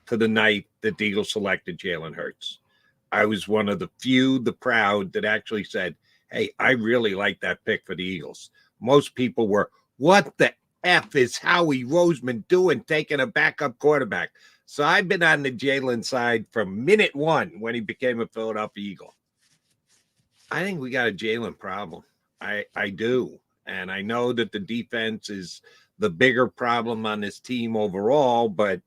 Speaker 2: to the night that the Eagles selected Jalen Hurts. I was one of the few, the proud, that actually said, hey, I really like that pick for the Eagles. Most people were, what the F is Howie Roseman doing taking a backup quarterback? So I've been on the Jalen side from minute one when he became a Philadelphia Eagle. I think we got a Jalen problem. I do. And I know that the defense is the bigger problem on this team overall, but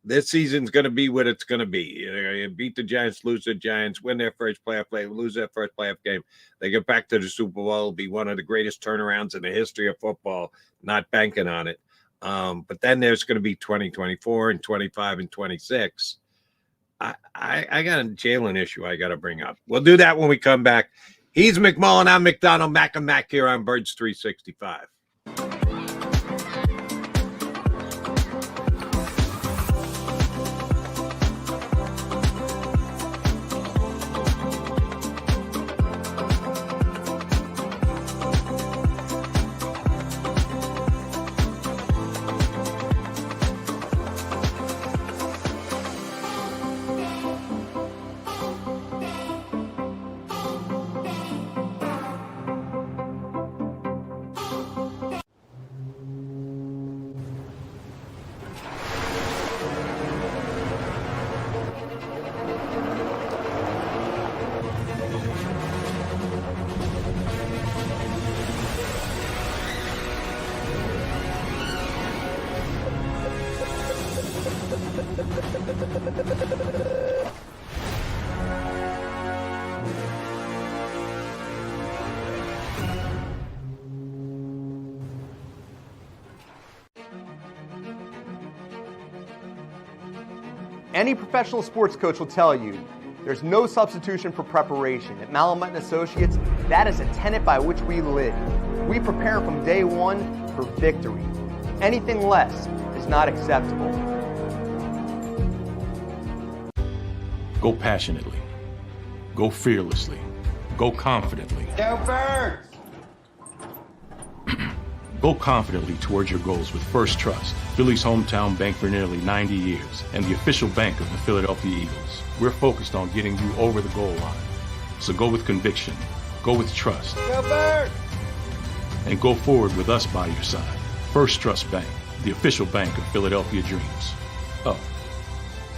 Speaker 2: this season's going to be what it's going to be. You beat the Giants, lose the Giants, win their first playoff game, lose their first playoff game. They get back to the Super Bowl. It'll be one of the greatest turnarounds in the history of football, not banking on it. But then there's going to be 2024 and 25 and 26. I got a Jalen issue I got to bring up. We'll do that when we come back. He's McMullen. I'm McDonald. Mac and Mac here on Birds 365.
Speaker 13: Any professional sports coach will tell you there's no substitution for preparation. At Malamut & Associates, that is a tenet by which we live. We prepare from day one for victory. Anything less is not acceptable.
Speaker 14: Go passionately. Go fearlessly. Go confidently.
Speaker 9: Go Birds!
Speaker 14: Go confidently towards your goals with First Trust, Philly's hometown bank for nearly 90 years, and the official bank of the Philadelphia Eagles. We're focused on getting you over the goal line. So go with conviction, go with trust,
Speaker 9: Go Birds!
Speaker 14: and go forward with us by your side. First Trust Bank, the official bank of Philadelphia dreams. Oh,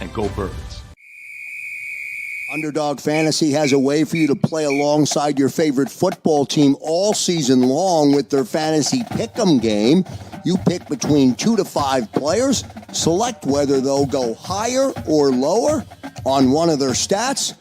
Speaker 14: and go Birds.
Speaker 9: Underdog Fantasy has a way for you to play alongside your favorite football team all season long with their fantasy pick'em game. You pick between 2 to 5 players, select whether they'll go higher or lower on one of their stats,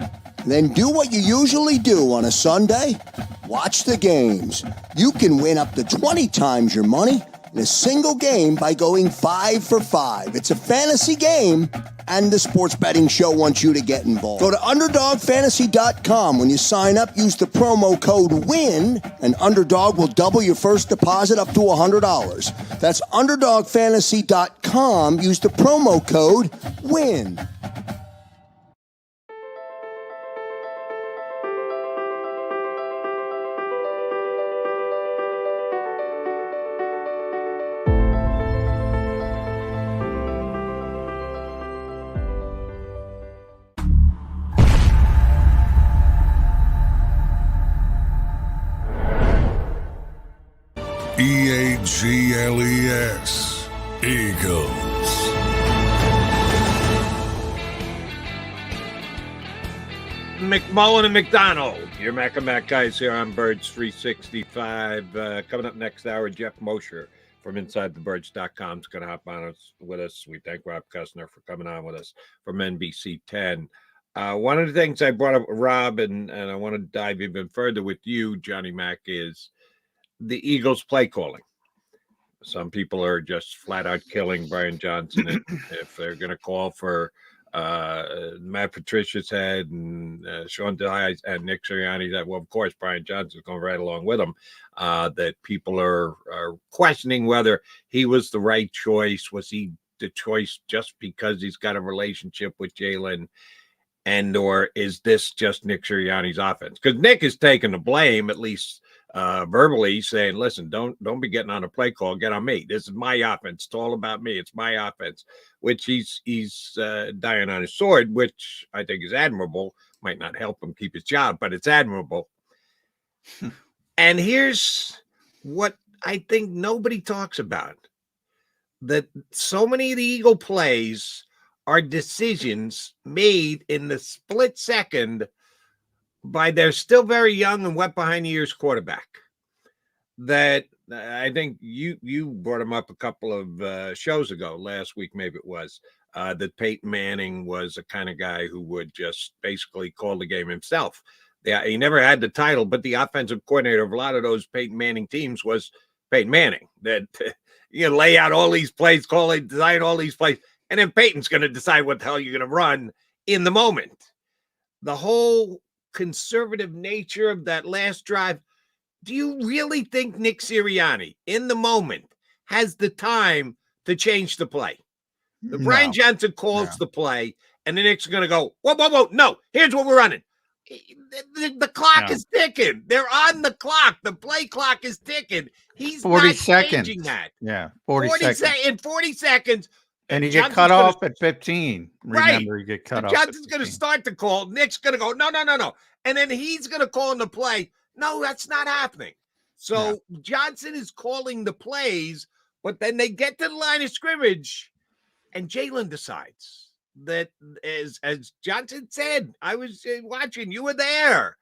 Speaker 9: then do what you usually do on a Sunday. Watch the games. You can win up to 20 times your money in a single game by going 5 for 5. It's a fantasy game, and the Sports Betting Show wants you to get involved. Go to UnderdogFantasy.com. When you sign up, use the promo code WIN, and Underdog will double your first deposit up to $100. That's UnderdogFantasy.com. Use the promo code WIN.
Speaker 15: EAGLES, Eagles.
Speaker 2: McMullen and McDonald, your Mac and Mac guys here on Birds 365. Coming up next hour, Jeff Mosher from InsideTheBirds.com is going to hop on with us. We thank Rob Kuestner for coming on with us from NBC 10. One of the things I brought up with Rob, and I want to dive even further with you, Johnny Mac, is the Eagles play calling. Some people are just flat out killing Brian Johnson. And if they're going to call for Matt Patricia's head and Sean Dye and Nick Sirianni's head, well, of course, Brian Johnson's going right along with him. That people are questioning whether he was the right choice. Was he the choice just because he's got a relationship with Jalen? And or is this just Nick Sirianni's offense? Because Nick is taking the blame, at least verbally, saying, listen, don't be getting on a play call, get on me. This is my offense. It's all about me. It's my offense, which he's dying on his sword, which I think is admirable. Might not help him keep his job, but it's admirable. And here's what I think nobody talks about, that so many of the Eagle plays are decisions made in the split second by their still very young and wet behind the ears quarterback. That I think you brought him up a couple of shows ago, last week maybe it was, that Peyton Manning was a kind of guy who would just basically call the game himself. Yeah, he never had the title, but the offensive coordinator of a lot of those Peyton Manning teams was Peyton Manning. That lay out all these plays, design all these plays, and then Peyton's going to decide what the hell you're going to run in the moment. The whole conservative nature of that last drive. Do you really think Nick Sirianni in the moment has the time to change the play? The Brian Johnson calls the play, and the Knicks are going to go, whoa, no, here's what we're running. The clock is ticking. They're on the clock. The play clock is ticking. He's
Speaker 4: 40
Speaker 2: not
Speaker 4: seconds.
Speaker 2: changing that.
Speaker 4: Yeah, 40 seconds.
Speaker 2: In 40 seconds.
Speaker 4: And you get cut off at 15. Remember, you get cut off.
Speaker 2: Johnson's going to start the call. Nick's going to go, no. And then he's going to call in the play. No, that's not happening. So Johnson is calling the plays, but then they get to the line of scrimmage, and Jalen decides that, as Johnson said, I was watching, you were there,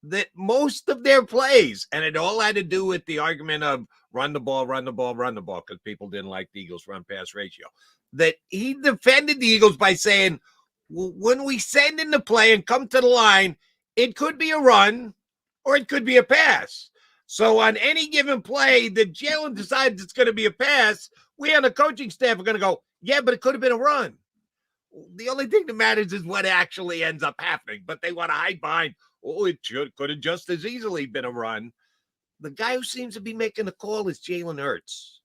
Speaker 2: that most of their plays, and it all had to do with the argument of run the ball, because people didn't like the Eagles' run-pass ratio, that he defended the Eagles by saying, well, when we send in the play and come to the line, it could be a run or it could be a pass. So on any given play that Jalen decides it's going to be a pass, we on the coaching staff are going to go, yeah, but it could have been a run. The only thing that matters is what actually ends up happening, but they want to hide behind, it could have just as easily been a run. The guy who seems to be making the call is Jalen Hurts.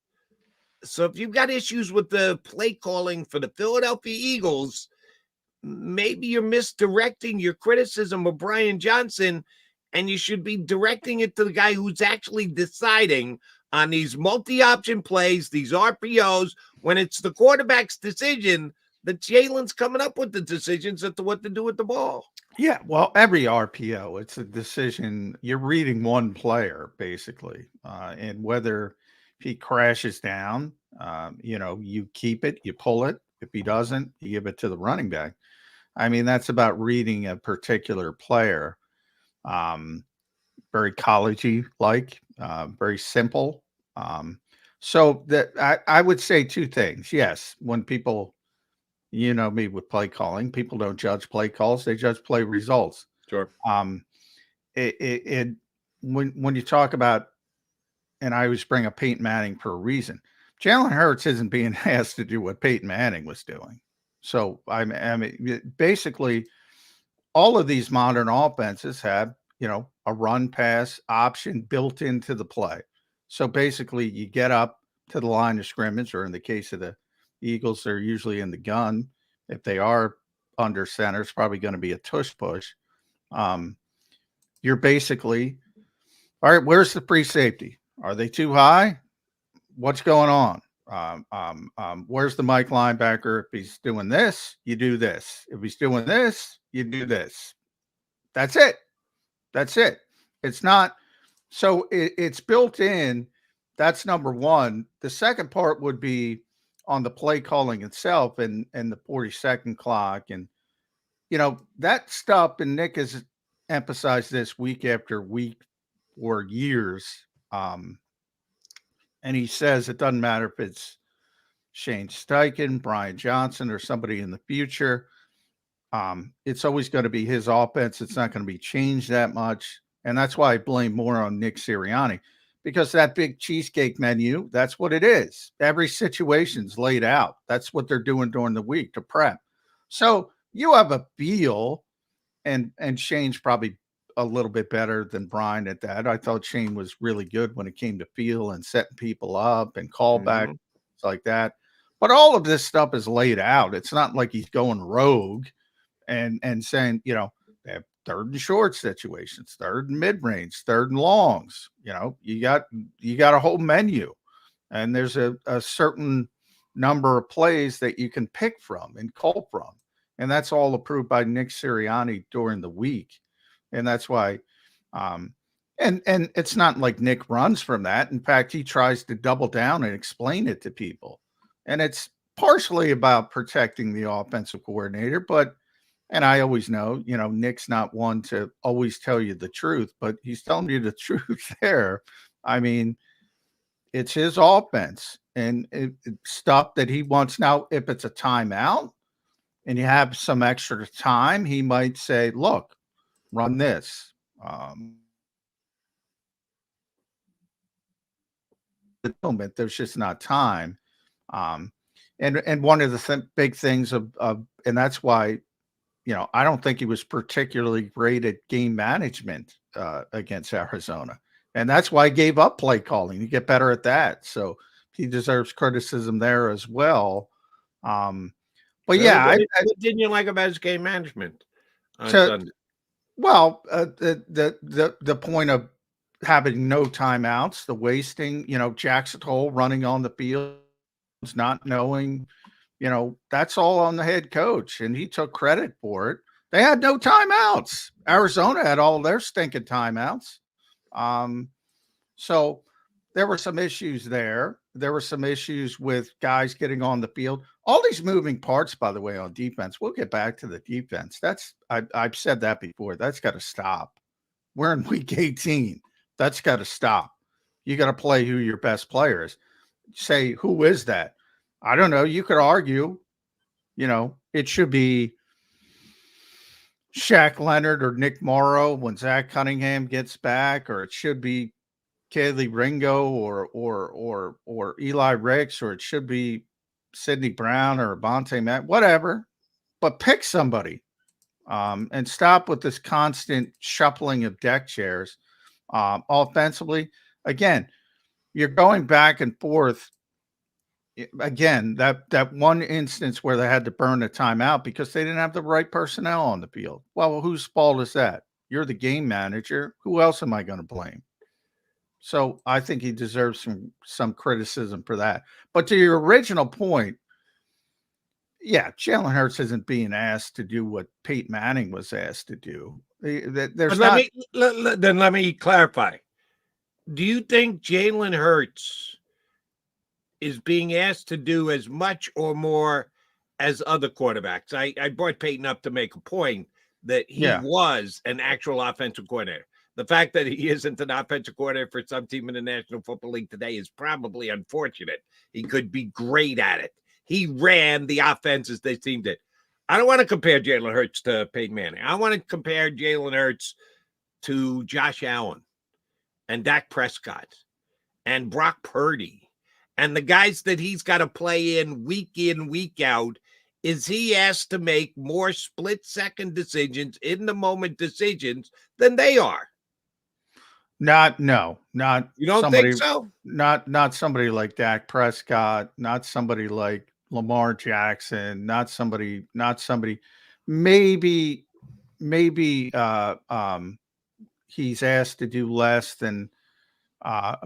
Speaker 2: So if you've got issues with the play calling for the Philadelphia Eagles, maybe you're misdirecting your criticism of Brian Johnson, and you should be directing it to the guy who's actually deciding on these multi-option plays, these RPOs, when it's the quarterback's decision that Jalen's coming up with the decisions as to what to do with the ball.
Speaker 4: Yeah, well, every RPO, it's a decision. You're reading one player, basically, and whether he crashes down, you keep it, you pull it. If he doesn't, you give it to the running back. I mean, that's about reading a particular player. Very collegey-like, very simple. So that I would say two things. Yes, when people, me with play calling, people don't judge play calls; they judge play results.
Speaker 2: Sure.
Speaker 4: When you talk about, and I always bring up Peyton Manning for a reason. Jalen Hurts isn't being asked to do what Peyton Manning was doing. So I mean, basically, all of these modern offenses have, a run pass option built into the play. So basically, you get up to the line of scrimmage, or in the case of the Eagles, they're usually in the gun. If they are under center, it's probably going to be a tush push. You're basically, all right, where's the free safety? Are they too high? What's going on? Where's the Mike linebacker? If he's doing this, you do this. If he's doing this, you do this. That's it. It's not. So it's built in. That's number one. The second part would be on the play calling itself and the 40-second clock. And, that stuff, and Nick has emphasized this week after week for years. And he says it doesn't matter if it's Shane Steichen, Brian Johnson, or somebody in the future. It's always going to be his offense. It's not going to be changed that much. And that's why I blame more on Nick Sirianni, because that big cheesecake menu, that's what it is. Every situation's laid out. That's what they're doing during the week to prep. So you have a feel, and Shane's probably a little bit better than Brian at that. I thought Shane was really good when it came to feel and setting people up and callback, like that. But all of this stuff is laid out. It's not like he's going rogue and saying, they have third and short situations, third and mid-range, third and longs. You got a whole menu, and there's a certain number of plays that you can pick from and call from. And that's all approved by Nick Sirianni during the week. And that's why, and it's not like Nick runs from that. In fact, he tries to double down and explain it to people. And it's partially about protecting the offensive coordinator, and I always know, Nick's not one to always tell you the truth, but he's telling you the truth there. I mean, It's his offense and stuff that he wants. Now, if it's a timeout and you have some extra time, he might say, look, run this. The moment, there's just not time. And one of the big things of and that's why, I don't think he was particularly great at game management against Arizona. And that's why he gave up play calling. You get better at that. So he deserves criticism there as well. But yeah,
Speaker 2: what didn't you like about his game management on
Speaker 4: so,
Speaker 2: Sunday?
Speaker 4: Well, the point of having no timeouts, the wasting, Jackson Hole running on the field, not knowing, that's all on the head coach, and he took credit for it. They had no timeouts. Arizona had all their stinking timeouts. So there were some issues there. There were some issues with guys getting on the field. All these moving parts, by the way, on defense. We'll get back to the defense. I've said that before. That's got to stop. We're in week 18. That's got to stop. You got to play who your best player is. Say, who is that? I don't know. You could argue, it should be Shaq Leonard or Nick Morrow when Zach Cunningham gets back, or it should be Kaylee Ringo or Eli Ricks, or it should be Sidney Brown or Avonte Matt, whatever. But pick somebody and stop with this constant shuffling of deck chairs. Offensively, again, you're going back and forth. Again, that one instance where they had to burn a timeout because they didn't have the right personnel on the field. Well, whose fault is that? You're the game manager. Who else am I going to blame? So I think he deserves some criticism for that. But to your original point, yeah, Jalen Hurts isn't being asked to do what Peyton Manning was asked to do.
Speaker 2: Let me clarify. Do you think Jalen Hurts is being asked to do as much or more as other quarterbacks? I brought Peyton up to make a point that he was an actual offensive coordinator. The fact that he isn't an offensive coordinator for some team in the National Football League today is probably unfortunate. He could be great at it. He ran the offenses they team did. I don't want to compare Jalen Hurts to Peyton Manning. I want to compare Jalen Hurts to Josh Allen and Dak Prescott and Brock Purdy and the guys that he's got to play in, week out. Is he asked to make more split-second decisions, in-the-moment decisions than they are?
Speaker 4: Not
Speaker 2: you don't
Speaker 4: somebody,
Speaker 2: think so?
Speaker 4: Not somebody like Dak Prescott, not somebody like Lamar Jackson, not somebody maybe he's asked to do less than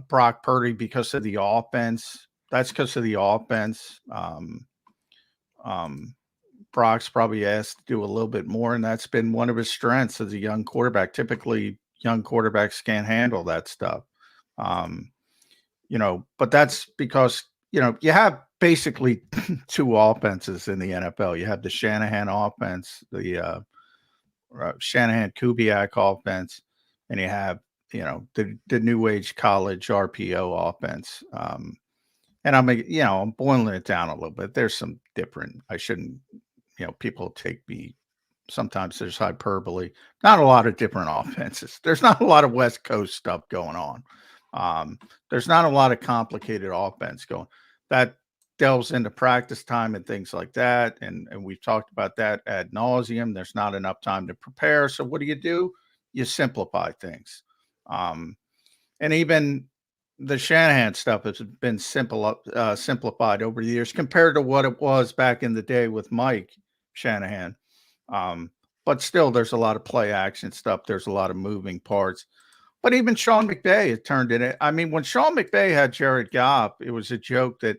Speaker 4: Brock Purdy because of the offense. That's because of the offense. Brock's probably asked to do a little bit more, and that's been one of his strengths as a young quarterback. Typically, young quarterbacks can't handle that stuff. But that's because, you have basically two offenses in the NFL. You have the Shanahan offense, the Shanahan-Kubiak offense, and you have, the new age college RPO offense. And I'm boiling it down a little bit. There's some different, I shouldn't, people take me, sometimes there's hyperbole, not a lot of different offenses. There's not a lot of West Coast stuff going on. There's not a lot of complicated offense going. That delves into practice time and things like that. And we've talked about that ad nauseum. There's not enough time to prepare. So what do? You simplify things. And even the Shanahan stuff has been simplified over the years compared to what it was back in the day with Mike Shanahan. But still, there's a lot of play action stuff. There's a lot of moving parts. But even Sean McVay has turned it. I mean, when Sean McVay had Jared Goff, it was a joke that,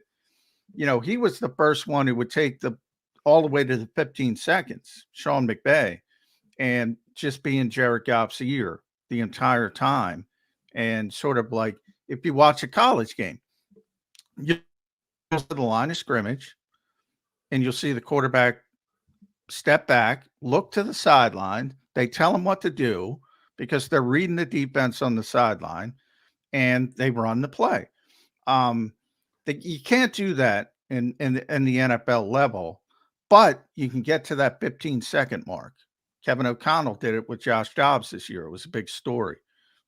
Speaker 4: he was the first one who would take all the way to the 15 seconds, Sean McVay, and just be in Jared Goff's ear the entire time. And sort of like, if you watch a college game, you go to the line of scrimmage and you'll see the quarterback step back, look to the sideline. They tell him what to do because they're reading the defense on the sideline and they run the play. You can't do that in the NFL level, but you can get to that 15-second mark. Kevin O'Connell did it with Josh Dobbs this year. It was a big story.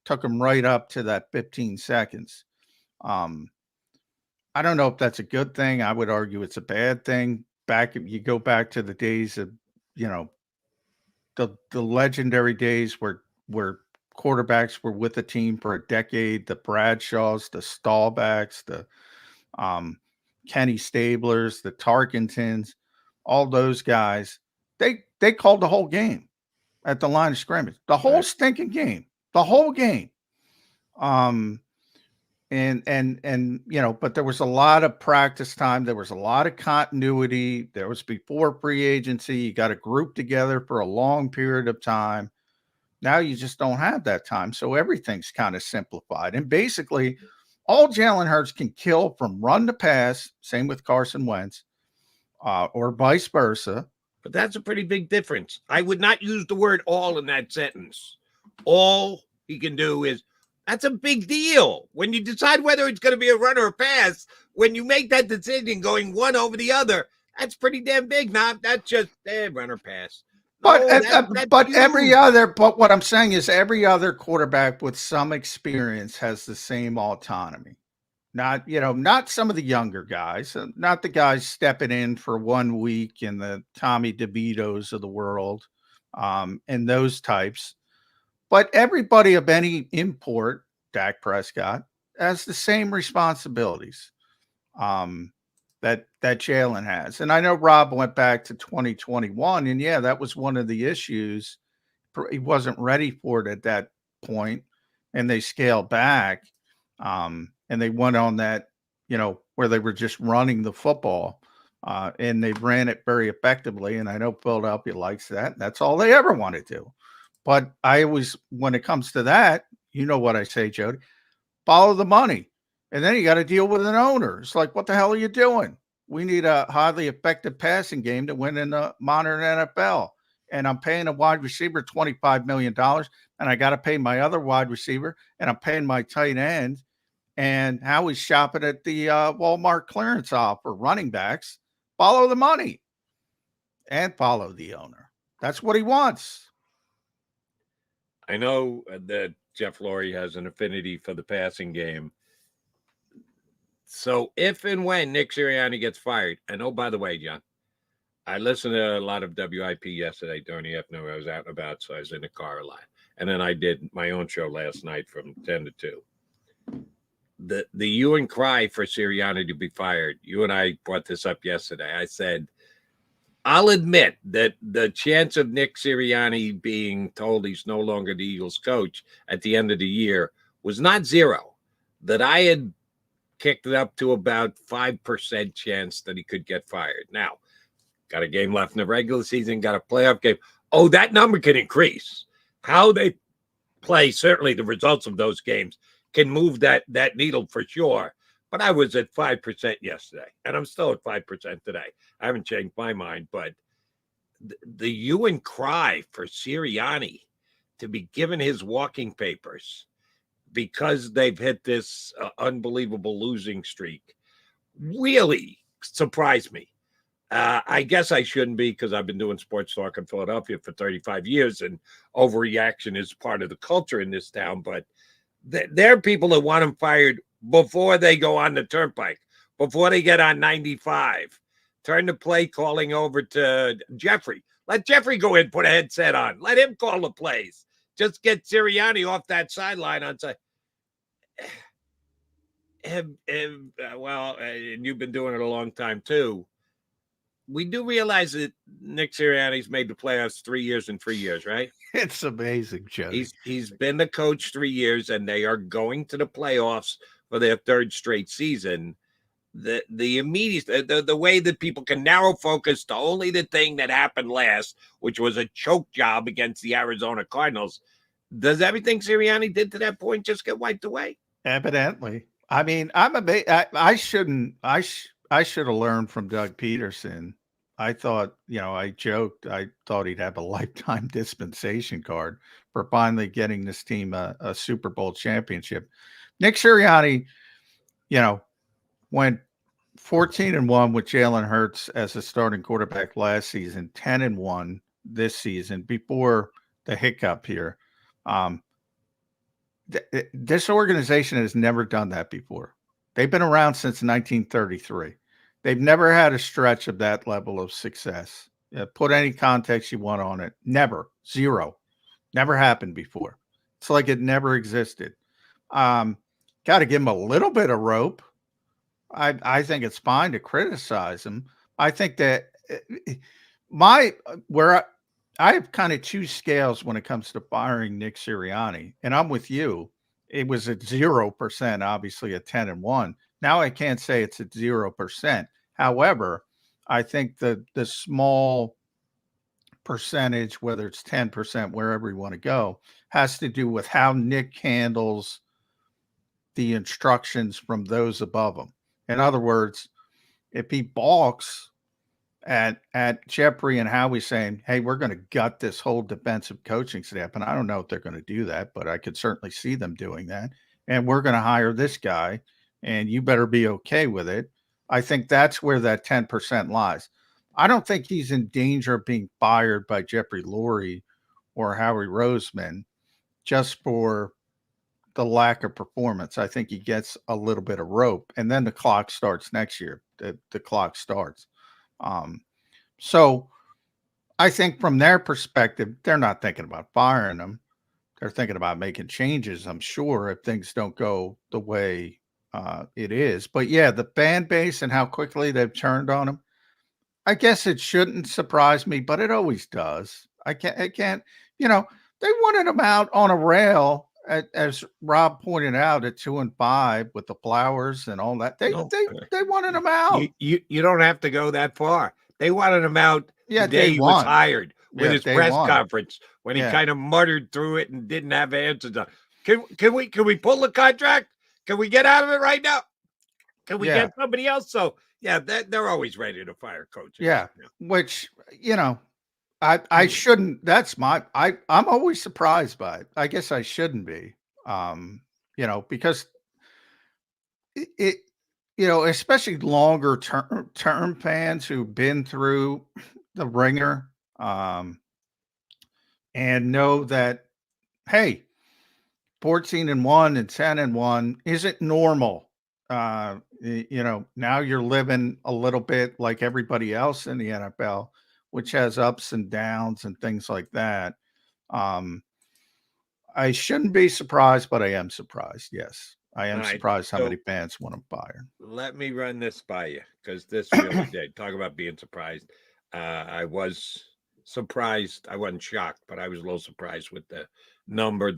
Speaker 4: Took him right up to that 15 seconds. I don't know if that's a good thing. I would argue it's a bad thing. You go back to the days of, the legendary days where quarterbacks were with the team for a decade, the Bradshaws, the Staubachs, the Kenny Stablers, the Tarkentons, all those guys, they called the whole game at the line of scrimmage, the whole stinking game, the whole game. But there was a lot of practice time. There was a lot of continuity. There was before free agency. You got to group together for a long period of time. Now you just don't have that time. So everything's kind of simplified. And basically, all Jalen Hurts can kill from run to pass, same with Carson Wentz, or vice versa.
Speaker 2: But that's a pretty big difference. I would not use the word all in that sentence. All he can do is, that's a big deal. When you decide whether it's going to be a run or a pass, when you make that decision going one over the other, that's pretty damn big. Not just run or pass.
Speaker 4: But what I'm saying is every other quarterback with some experience has the same autonomy. Not some of the younger guys, not the guys stepping in for 1 week in the Tommy DeVitos of the world, and those types. But everybody of any import, Dak Prescott, has the same responsibilities that Jalen has. And I know Rob went back to 2021, and yeah, that was one of the issues. He wasn't ready for it at that point, and they scaled back, and they went on that, where they were just running the football, and they ran it very effectively. And I know Philadelphia likes that. That's all they ever want to do. But I always, when it comes to that, you know what I say, Jody, follow the money. And then you got to deal with an owner. It's like, what the hell are you doing? We need a highly effective passing game to win in the modern NFL. And I'm paying a wide receiver $25 million, and I got to pay my other wide receiver, and I'm paying my tight end. And Howie's shopping at the Walmart clearance aisle for running backs. Follow the money and follow the owner. That's what he wants.
Speaker 2: I know that Jeff Lurie has an affinity for the passing game. So if and when Nick Sirianni gets fired, and oh, by the way, John, I listened to a lot of WIP yesterday during the afternoon. I was out and about, so I was in the car a lot. And then I did my own show last night from 10 to 2. The hue and cry for Sirianni to be fired, you and I brought this up yesterday. I said, I'll admit that the chance of Nick Sirianni being told he's no longer the Eagles coach at the end of the year was not zero, that I had kicked it up to about 5% chance that he could get fired. Now, got a game left in the regular season, got a playoff game. Oh, that number can increase. How they play, certainly the results of those games can move that needle for sure. But I was at 5% yesterday, and I'm still at 5% today. I haven't changed my mind, but the hue and cry for Sirianni to be given his walking papers because they've hit this unbelievable losing streak really surprised me. I guess I shouldn't be, because I've been doing sports talk in Philadelphia for 35 years, and overreaction is part of the culture in this town. But there are people that want him fired before they go on the turnpike, before they get on 95. Turn the play calling over to Jeffrey. Let Jeffrey go in, put a headset on. Let him call the plays. Just get Sirianni off that sideline on side. Well, and you've been doing it a long time too. We do realize that Nick Sirianni's made the playoffs 3 years in 3 years, right?
Speaker 4: It's amazing, Joe.
Speaker 2: He's been the coach 3 years, and they are going to the playoffs for their third straight season. The immediate, the way that people can narrow focus to only the thing that happened last, which was a choke job against the Arizona Cardinals. Does everything Sirianni did to that point just get wiped away?
Speaker 4: Evidently. I mean, I should have learned from Doug Peterson. I thought, I joked, I thought he'd have a lifetime dispensation card for finally getting this team a Super Bowl championship. Nick Sirianni, went 14-1 with Jalen Hurts as a starting quarterback last season, 10-1 this season before the hiccup here. This organization has never done that before. They've been around since 1933. They've never had a stretch of that level of success. Put any context you want on it. Never. Zero. Never happened before. It's like it never existed. Got to give them a little bit of rope. I think it's fine to criticize them. I think that I have kind of two scales when it comes to firing Nick Sirianni, and I'm with you. It was at 0%, obviously at 10-1. Now I can't say it's at 0%. However, I think the small percentage, whether it's 10%, wherever you want to go, has to do with how Nick handles the instructions from those above him. In other words, if he balks at Jeffrey and Howie saying, hey, we're going to gut this whole defensive coaching staff, and I don't know if they're going to do that, but I could certainly see them doing that, and we're going to hire this guy, and you better be okay with it. I think that's where that 10% lies. I don't think he's in danger of being fired by Jeffrey Lurie or Howie Roseman just for the lack of performance. I think he gets a little bit of rope, and then the clock starts next year. The clock starts. So I think from their perspective, they're not thinking about firing him. They're thinking about making changes, I'm sure, if things don't go the way it is. But yeah, the fan base and how quickly they've turned on him, I guess it shouldn't surprise me, but it always does. I can't, they wanted him out on a rail, as Rob pointed out, at 2-5 with the flowers and all that. They wanted him out.
Speaker 2: You don't have to go that far. They wanted him out the day he was hired with his press conference when he kind of muttered through it and didn't have answers. Can we pull the contract? Can we get out of it right now? Can we get somebody else? So yeah, they're always ready to fire coaches.
Speaker 4: Yeah, which I shouldn't. That's I'm always surprised by it. I guess I shouldn't be, because it especially longer term fans who've been through the ringer, and know that, hey, 14-1 and 10-1 isn't normal. Now you're living a little bit like everybody else in the NFL, which has ups and downs and things like that. I shouldn't be surprised, but I am surprised. Yes, I am surprised how many fans want him fired.
Speaker 2: Let me run this by you, because this really did. Talk about being surprised. I was surprised. I wasn't shocked, but I was a little surprised with the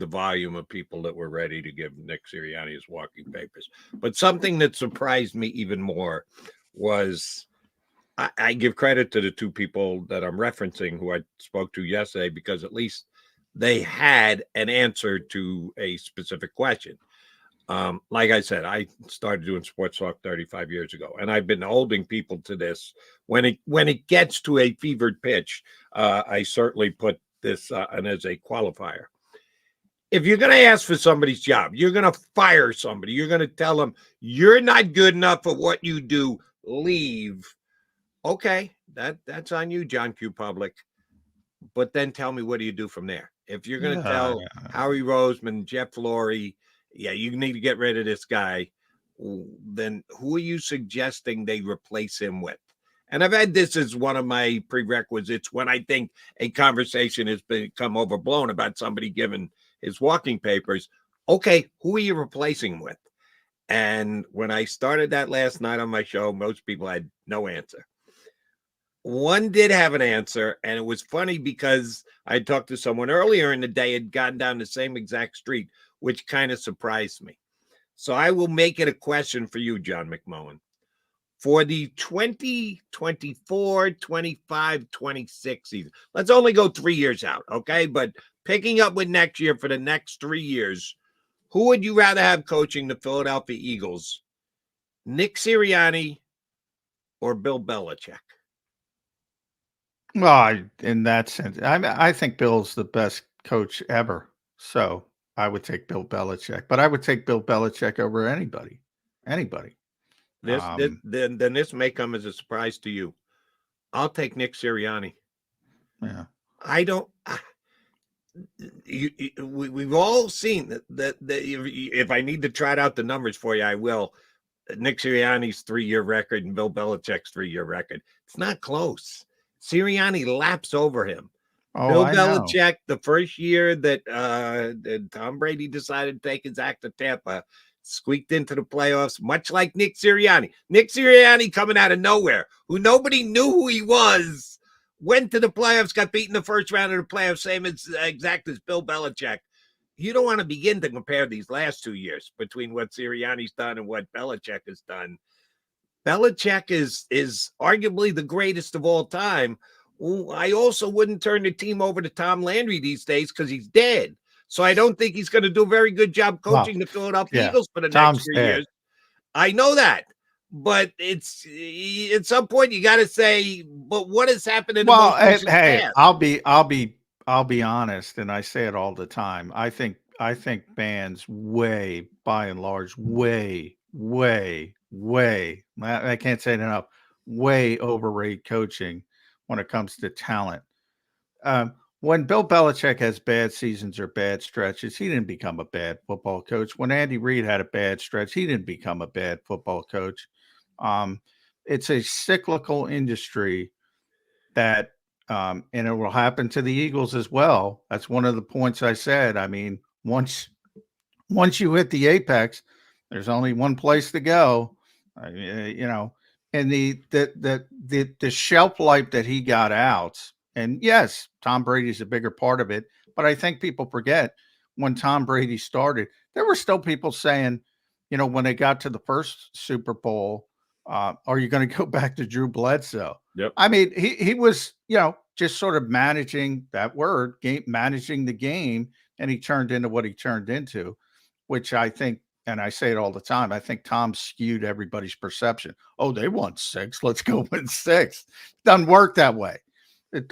Speaker 2: volume of people that were ready to give Nick Sirianni his walking papers. But something that surprised me even more was, I give credit to the two people that I'm referencing who I spoke to yesterday, because at least they had an answer to a specific question. Like I said, I started doing sports talk 35 years ago, and I've been holding people to this. When it gets to a fevered pitch, I certainly put this and as a qualifier. If you're going to ask for somebody's job, you're going to fire somebody, you're going to tell them you're not good enough at what you do, leave. Okay, that's on you, John Q. Public. But then tell me, what do you do from there? If you're going to tell Howie Roseman, Jeff Lurie, you need to get rid of this guy, then who are you suggesting they replace him with? And I've had this as one of my prerequisites when I think a conversation has become overblown about somebody giving his walking papers. Okay, who are you replacing with? And when I started that last night on my show, most people had no answer. One did have an answer, and it was funny because I talked to someone earlier in the day, had gotten down the same exact street, which kind of surprised me. So I will make it a question for you, John McMullen. For the 2024, 25, 26 season, let's only go 3 years out, okay? But picking up with next year for the next 3 years, who would you rather have coaching the Philadelphia Eagles, Nick Sirianni or Bill Belichick?
Speaker 4: Well, in that sense, I think Bill's the best coach ever. So I would take Bill Belichick, but I would take Bill Belichick over anybody.
Speaker 2: Then this may come as a surprise to you. I'll take Nick Sirianni.
Speaker 4: Yeah.
Speaker 2: I don't. We've all seen that if I need to trot out the numbers for you, I will. Nick Sirianni's 3-year record and Bill Belichick's 3-year record. It's not close. Sirianni laps over him. Bill Belichick, the first year that Tom Brady decided to take his act to Tampa, squeaked into the playoffs, much like Nick Sirianni. Nick Sirianni coming out of nowhere, who nobody knew who he was, went to the playoffs, got beaten the first round of the playoffs, same exact as Bill Belichick. You don't want to begin to compare these last 2 years between what Sirianni's done and what Belichick has done. Belichick is arguably the greatest of all time. I also wouldn't turn the team over to Tom Landry these days because he's dead. So I don't think he's going to do a very good job coaching the Philadelphia Eagles for the next 3 years. I know that. But it's at some point you got to say, but what has happened in the most recent past?
Speaker 4: I'll be honest, and I say it all the time. I think fans by and large, I can't say it enough, way overrate coaching when it comes to talent. When Bill Belichick has bad seasons or bad stretches, he didn't become a bad football coach. When Andy Reid had a bad stretch, he didn't become a bad football coach. It's a cyclical industry that, and it will happen to the Eagles as well. That's one of the points I said. I mean, once you hit the apex, there's only one place to go, and the shelf life that he got out. And yes, Tom Brady's a bigger part of it, but I think people forget when Tom Brady started, there were still people saying, when they got to the first Super Bowl, are you going to go back to Drew Bledsoe?
Speaker 2: Yep.
Speaker 4: I mean, he was, just sort of managing managing the game, and he turned into what he turned into, which I think, and I say it all the time, I think Tom skewed everybody's perception. Oh, they won 6. Let's go win 6. Doesn't work that way. It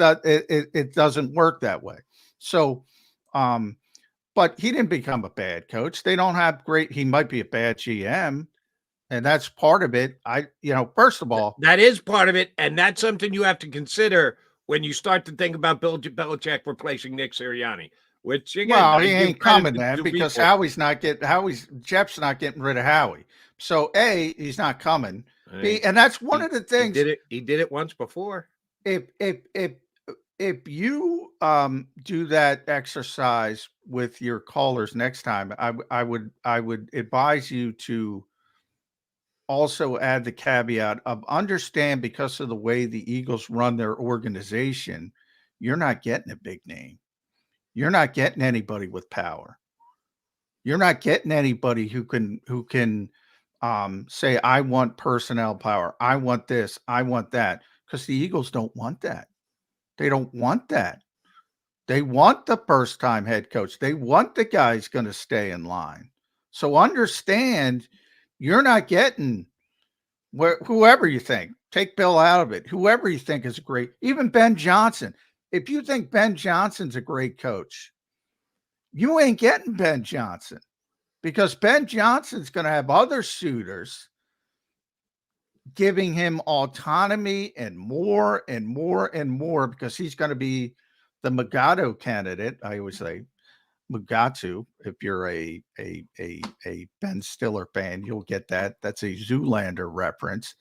Speaker 4: doesn't work that way. So, but he didn't become a bad coach. They don't have he might be a bad GM, and that's part of it. First of all,
Speaker 2: that is part of it. And that's something you have to consider when you start to think about Bill Belichick replacing Nick Sirianni, which again,
Speaker 4: he ain't coming then because Jeff's not getting rid of Howie. So he's not coming. B, and that's one of the things
Speaker 2: he did it once before.
Speaker 4: If you do that exercise with your callers next time, I would advise you to also add the caveat of understand, because of the way the Eagles run their organization, you're not getting a big name. You're not getting anybody with power. You're not getting anybody who can say, I want personnel power. I want this. I want that. Because the Eagles don't want that. They don't want that. They want the first-time head coach. They want the guy who's going to stay in line. So understand, you're not getting whoever you think. Take Bill out of it. Whoever you think is great. Even Ben Johnson. If you think Ben Johnson's a great coach, you ain't getting Ben Johnson, because Ben Johnson's going to have other suitors giving him autonomy and more and more and more, because he's going to be the Mugatu candidate. I always say Mugatu. If you're a Ben Stiller fan, you'll get that. That's a Zoolander reference.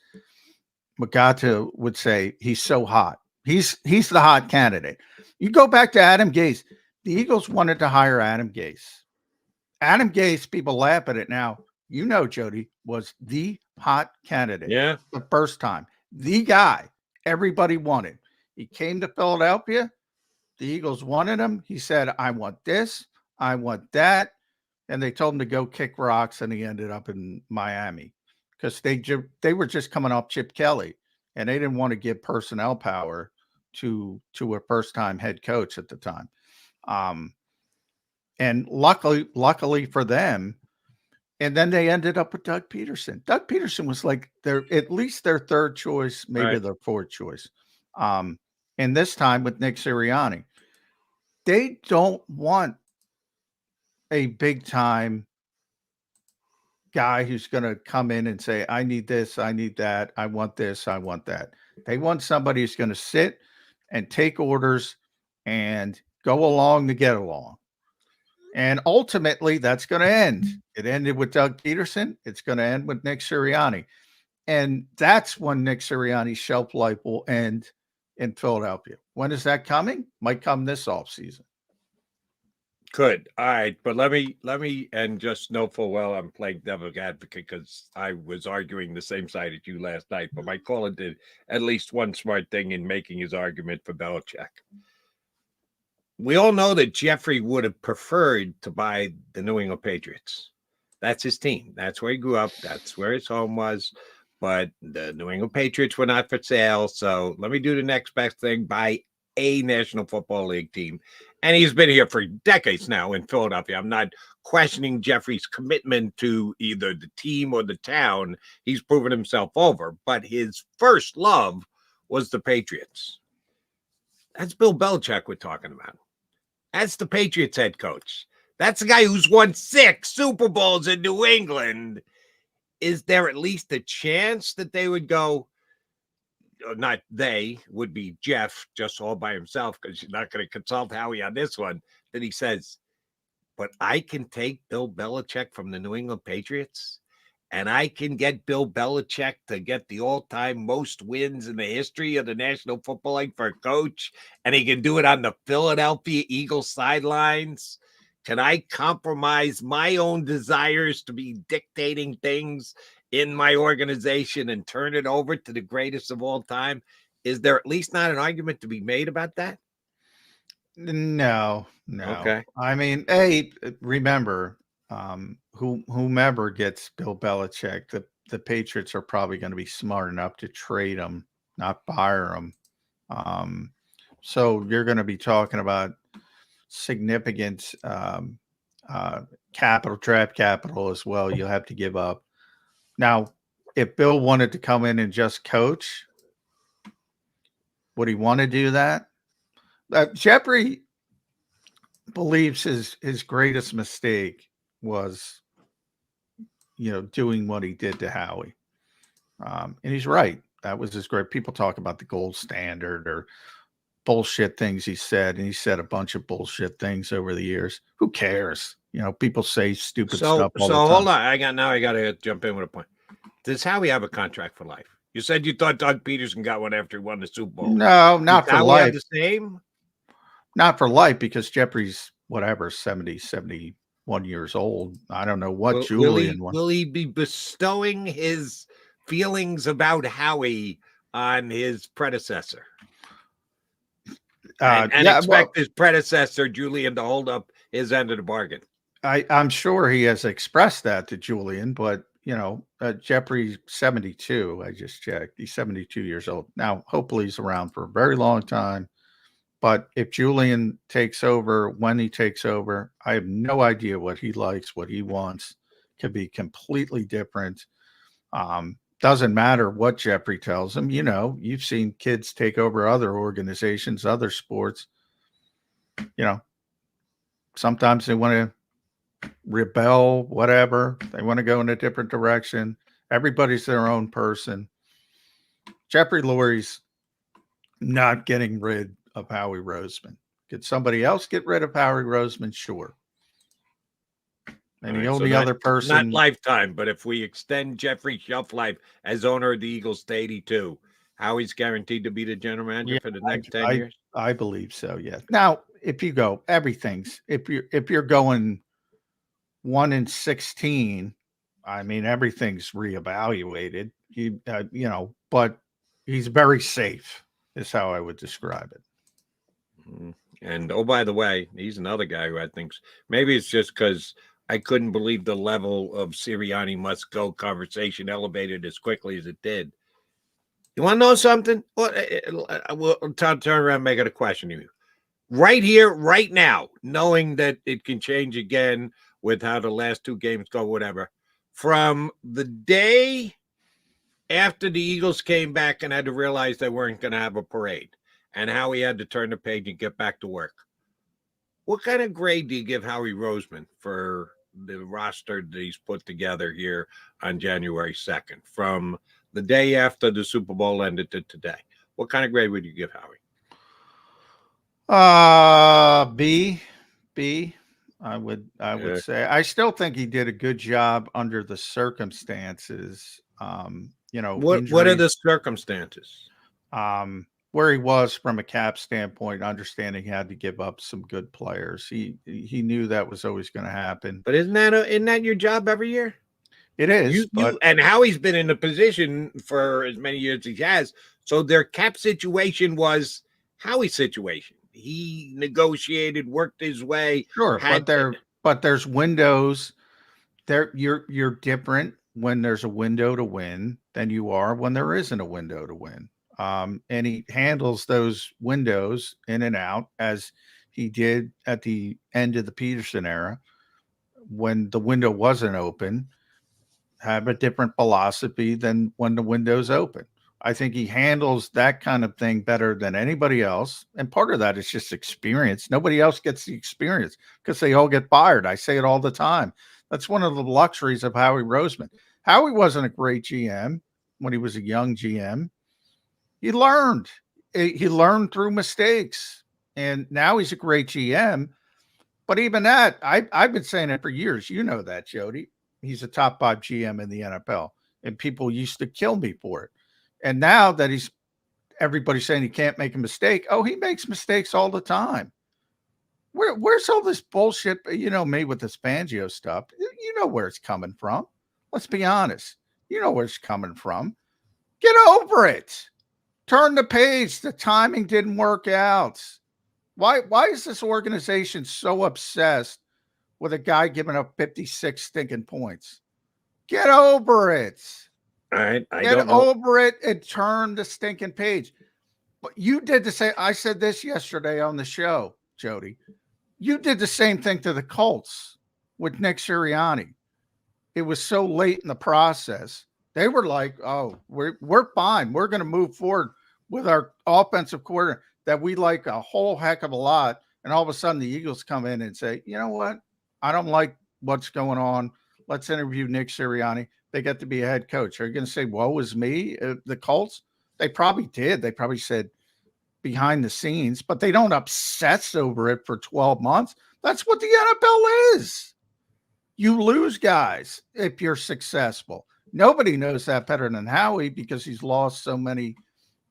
Speaker 4: Mugatu would say he's so hot. He's the hot candidate. You go back to Adam Gase. The Eagles wanted to hire Adam Gase. Adam Gase, people laugh at it now. Jody, was the hot candidate.
Speaker 2: Yeah.
Speaker 4: The first time. The guy everybody wanted. He came to Philadelphia. The Eagles wanted him. He said, I want this. I want that. And they told him to go kick rocks, and he ended up in Miami because they were just coming off Chip Kelly, and they didn't want to give personnel power to a first-time head coach at the time. And luckily for them, and then they ended up with Doug Peterson. Doug Peterson was like at least their third choice, maybe their fourth choice. And this time with Nick Sirianni, they don't want a big time guy who's going to come in and say, I need this, I need that, I want this, I want that. They want somebody who's going to sit and take orders and go along to get along. And ultimately, that's going to end. It ended with Doug Peterson. It's going to end with Nick Sirianni. And that's when Nick Sirianni's shelf life will end in Philadelphia. When is that coming? Might come this offseason.
Speaker 2: Could. All right. But let me, and just know full well I'm playing devil's advocate because I was arguing the same side as you last night. But my caller did at least one smart thing in making his argument for Belichick. We all know that Jeffrey would have preferred to buy the New England Patriots. That's his team. That's where he grew up. That's where his home was. But the New England Patriots were not for sale. So let me do the next best thing, buy a National Football League team. And he's been here for decades now in Philadelphia. I'm not questioning Jeffrey's commitment to either the team or the town. He's proven himself over. But his first love was the Patriots. That's Bill Belichick we're talking about. That's the Patriots head coach. That's the guy who's won 6 Super Bowls in New England. Is there at least a chance that they would go, not they, would be Jeff just all by himself because you're not going to consult Howie on this one, that he says, but I can take Bill Belichick from the New England Patriots and I can get Bill Belichick to get the all-time most wins in the history of the National Football League for a coach, and he can do it on the Philadelphia Eagles sidelines. Can I compromise my own desires to be dictating things in my organization and turn it over to the greatest of all time? Is there at least not an argument to be made about that?
Speaker 4: No.
Speaker 2: Okay.
Speaker 4: I mean, hey, remember, whomever gets Bill Belichick, the Patriots are probably going to be smart enough to trade him, not fire him. So you're going to be talking about significant draft capital as well. You'll have to give up. Now, if Bill wanted to come in and just coach, would he want to do that? Jeffrey believes his greatest mistake was, doing what he did to Howie. And he's right. That was his great. People talk about the gold standard or bullshit things he said, and he said a bunch of bullshit things over the years. Who cares? People say stupid stuff all the time.
Speaker 2: Hold on. I got to jump in with a point. Does Howie have a contract for life? You said you thought Doug Peterson got one after he won the Super Bowl.
Speaker 4: No, not for life.
Speaker 2: The same?
Speaker 4: Not for life, because Jeffrey's 70, 71 years old. I don't know what Julian wants.
Speaker 2: Will he be bestowing his feelings about Howie on his predecessor? Expect his predecessor, Julian, to hold up his end of the bargain.
Speaker 4: I'm sure he has expressed that to Julian, but Jeffrey's 72. I just checked. He's 72 years old. Now, hopefully he's around for a very long time. But if Julian takes over, when he takes over, I have no idea what he likes, what he wants. Could be completely different. Doesn't matter what Jeffrey tells him. You've seen kids take over other organizations, other sports. Sometimes they want to rebel, whatever. They want to go in a different direction. Everybody's their own person. Jeffrey Lurie's not getting rid of Howie Roseman. Could somebody else get rid of Howie Roseman? Sure. And the only other person,
Speaker 2: not lifetime, but if we extend Jeffrey's shelf life as owner of the Eagles to 82, Howie's guaranteed to be the general manager for the next 10 years?
Speaker 4: I believe so, yeah. Now, if you go, if you're going 1-16, I mean, everything's reevaluated. But he's very safe, is how I would describe it.
Speaker 2: And by the way, he's another guy who I think maybe it's just because I couldn't believe the level of Sirianni must go conversation elevated as quickly as it did. You want to know something? We'll turn around and make it a question to you. Right here, right now, knowing that it can change again with how the last 2 games go, whatever. From the day after the Eagles came back and had to realize they weren't going to have a parade and how he had to turn the page and get back to work, what kind of grade do you give Howie Roseman for the roster that he's put together here on January 2nd, from the day after the Super Bowl ended to today? What kind of grade would you give Howie?
Speaker 4: B. I would say. I still think he did a good job under the circumstances.
Speaker 2: What are the circumstances?
Speaker 4: Where he was from a cap standpoint, understanding he had to give up some good players. He knew that was always going to happen.
Speaker 2: But isn't that your job every year?
Speaker 4: It is.
Speaker 2: And Howie's been in a position for as many years as he has. So their cap situation was Howie's situation. He negotiated, worked his way.
Speaker 4: Sure, but there's windows. You're different when there's a window to win than you are when there isn't a window to win. And he handles those windows in and out as he did at the end of the Peterson era when the window wasn't open. Have a different philosophy than when the window's open. I think he handles that kind of thing better than anybody else. And part of that is just experience. Nobody else gets the experience because they all get fired. I say it all the time. That's one of the luxuries of Howie Roseman. Howie wasn't a great GM when he was a young GM. He learned. He learned through mistakes. And now he's a great GM. But even that, I've been saying it for years. You know that, Jody. He's a top 5 GM in the NFL. And people used to kill me for it. And now that everybody's saying he can't make a mistake. Oh, he makes mistakes all the time. Where's all this bullshit, me with this Fangio stuff? You know where it's coming from. Let's be honest. You know where it's coming from. Get over it. Turn the page. The timing didn't work out. Why is this organization so obsessed with a guy giving up 56 stinking points? Get over it.
Speaker 2: All right.
Speaker 4: Get over it and turn the stinking page. But you did the same. I said this yesterday on the show, Jody. You did the same thing to the Colts with Nick Sirianni. It was so late in the process. They were like, oh, we're fine. We're going to move forward with our offensive coordinator that we like a whole heck of a lot. And all of a sudden the Eagles come in and say, you know what? I don't like what's going on. Let's interview Nick Sirianni. They get to be a head coach. Are you going to say, woe is me, the Colts? They probably did. They probably said behind the scenes, but they don't obsess over it for 12 months. That's what the NFL is. You lose guys if you're successful. Nobody knows that better than Howie because he's lost so many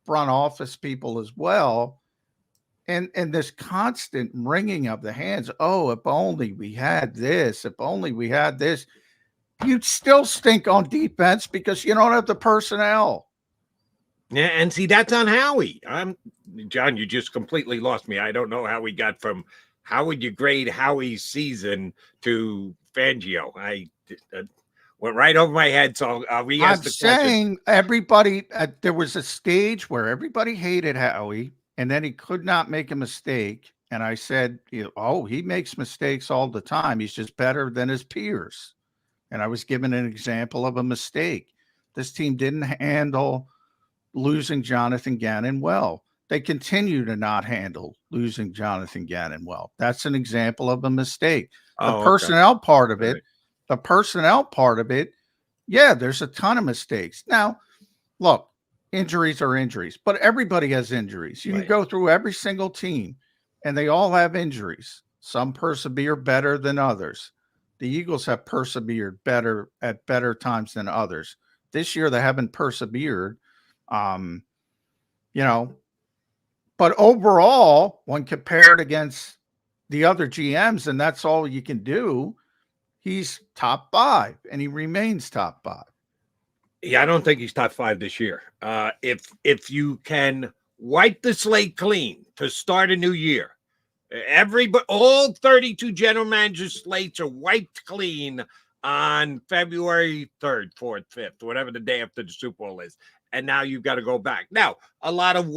Speaker 4: front office people as well. And this constant wringing of the hands. Oh, if only we had this, if only we had this. You'd still stink on defense because you don't have the personnel.
Speaker 2: Yeah, and see, that's on Howie. John, you just completely lost me. I don't know how we got from how would you grade Howie's season to Fangio. I went right over my head, so I'll re-ask the question.
Speaker 4: I'm saying everybody, there was a stage where everybody hated Howie, and then he could not make a mistake. And I said, oh, he makes mistakes all the time. He's just better than his peers. And I was given an example of a mistake. This team didn't handle losing Jonathan Gannon well. They continue to not handle losing Jonathan Gannon well. That's an example of a mistake. The personnel part of it, yeah, there's a ton of mistakes. Now, look, injuries are injuries, but everybody has injuries. You can go through every single team, and they all have injuries. Some persevere better than others. The Eagles have persevered better at better times than others. This year, they haven't persevered, but overall, when compared against the other GMs, and that's all you can do, he's top 5, and he remains top 5.
Speaker 2: Yeah, I don't think he's top 5 this year. If you can wipe the slate clean to start a new year, all 32 general manager slates are wiped clean on February 3rd, 4th, 5th, whatever the day after the Super Bowl is. And now you've got to go back. Now, a lot of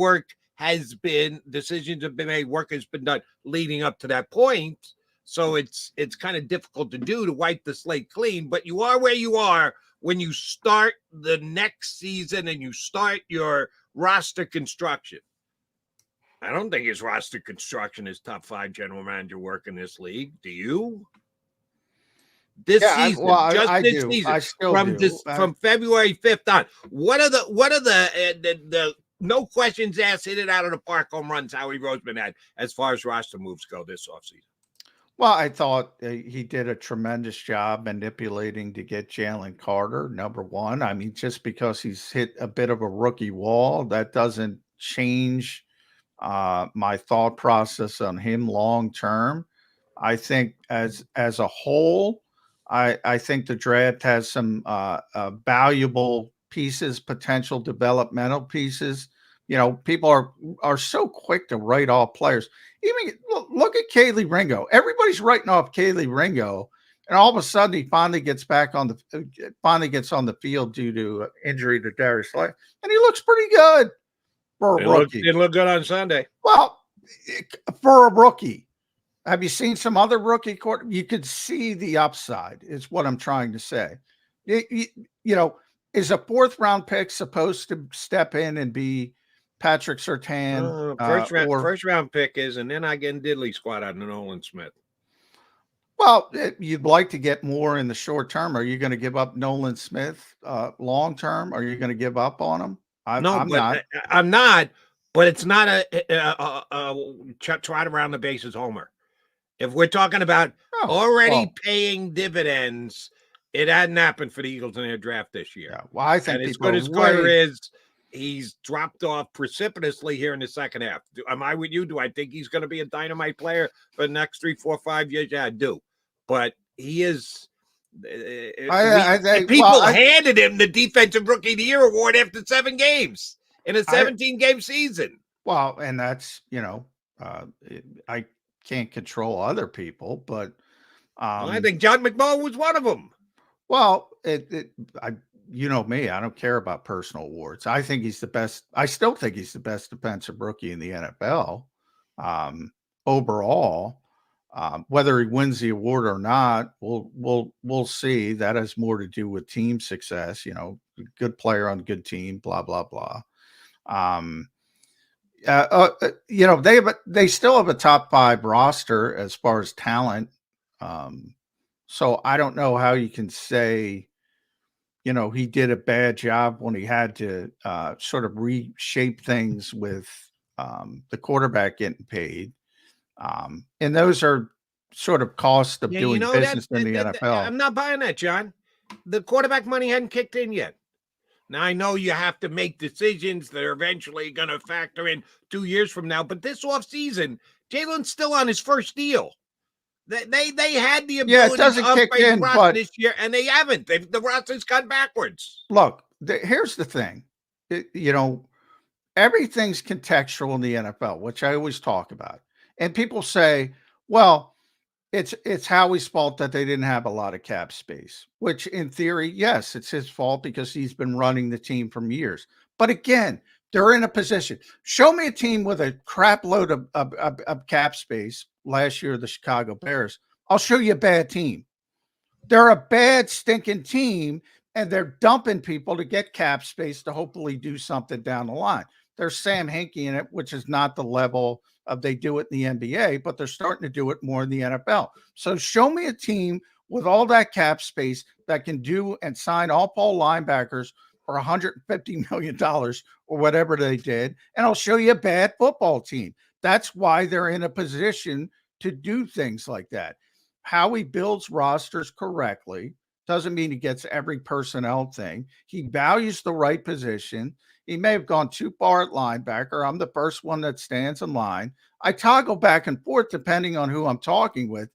Speaker 2: decisions have been made, work has been done leading up to that point. So it's kind of difficult to do to wipe the slate clean, but you are where you are when you start the next season and you start your roster construction. I don't think his roster construction is top 5 general manager work in this league. Do you? this
Speaker 4: Yeah,
Speaker 2: season,
Speaker 4: I
Speaker 2: this
Speaker 4: do.
Speaker 2: season,
Speaker 4: I still do.
Speaker 2: from February 5th on. What are the no questions asked, hit it out of the park home runs Howie Roseman had as far as roster moves go this offseason?
Speaker 4: Well, I thought he did a tremendous job manipulating to get Jalen Carter, number one. I mean, just because he's hit a bit of a rookie wall, that doesn't change my thought process on him long term. I think as a whole, I think the draft has some valuable pieces, potential developmental pieces. You know, people are so quick to write off players. Even look at Kaylee Ringo. Everybody's writing off Kaylee Ringo, and all of a sudden he finally gets on the field due to injury to Darius Slay, and he looks pretty good for a rookie.
Speaker 2: Didn't look good on Sunday.
Speaker 4: Well, for a rookie. Have you seen some other rookie court? You could see the upside, is what I'm trying to say. You know, is a fourth round pick supposed to step in and be Patrick Surtain?
Speaker 2: First round pick is, and then I get diddly squat out of Nolan Smith.
Speaker 4: Well, you'd like to get more in the short term. Are you going to give up Nolan Smith long term? Are you going to give up on him? I'm
Speaker 2: not. But it's not a trot around the bases homer. If we're talking about paying dividends, it hadn't happened for the Eagles in their draft this year.
Speaker 4: Yeah, well, I think
Speaker 2: and as good as Carter is, he's dropped off precipitously here in the second half. Am I with you? Do I think he's going to be a dynamite player for the next 3, 4, 5 years? Yeah, I do. But he is. People handed him the Defensive Rookie of the Year award after 7 games in a 17-game season.
Speaker 4: Well, and that's, you know, I can't control other people, but
Speaker 2: I think John McMullen was one of them.
Speaker 4: Well, you know me, I don't care about personal awards. I think he's the best. I still think he's the best defensive rookie in the NFL overall. Whether he wins the award or not, we'll see. That has more to do with team success. You know, good player on a good team. Blah blah blah. You know, they still have a top 5 roster as far as talent. So I don't know how you can say, you know, he did a bad job when he had to sort of reshape things with the quarterback getting paid. And those are sort of costs of doing business in the NFL.
Speaker 2: I'm not buying that, John. The quarterback money hadn't kicked in yet. Now, I know you have to make decisions that are eventually going to factor in 2 years from now, but this offseason, Jalen's still on his first deal. They had the ability to upgrade the roster this year, and they haven't. The roster's gone backwards.
Speaker 4: Look, here's the thing. You know, everything's contextual in the NFL, which I always talk about. And people say, well, it's Howie's fault that they didn't have a lot of cap space, which in theory, yes, it's his fault because he's been running the team for years. But again, they're in a position. Show me a team with a crap load of cap space. Last year, the Chicago Bears. I'll show you a bad team. They're a bad, stinking team, and they're dumping people to get cap space to hopefully do something down the line. There's Sam Hinkie in it, which is not the level of they do it in the NBA, but they're starting to do it more in the NFL. So show me a team with all that cap space that can do and sign all Paul linebackers for $150 million or whatever they did, and I'll show you a bad football team. That's why they're in a position to do things like that. How he builds rosters correctly doesn't mean he gets every personnel thing. He values the right position. He may have gone too far at linebacker. I'm the first one that stands in line. I toggle back and forth depending on who I'm talking with.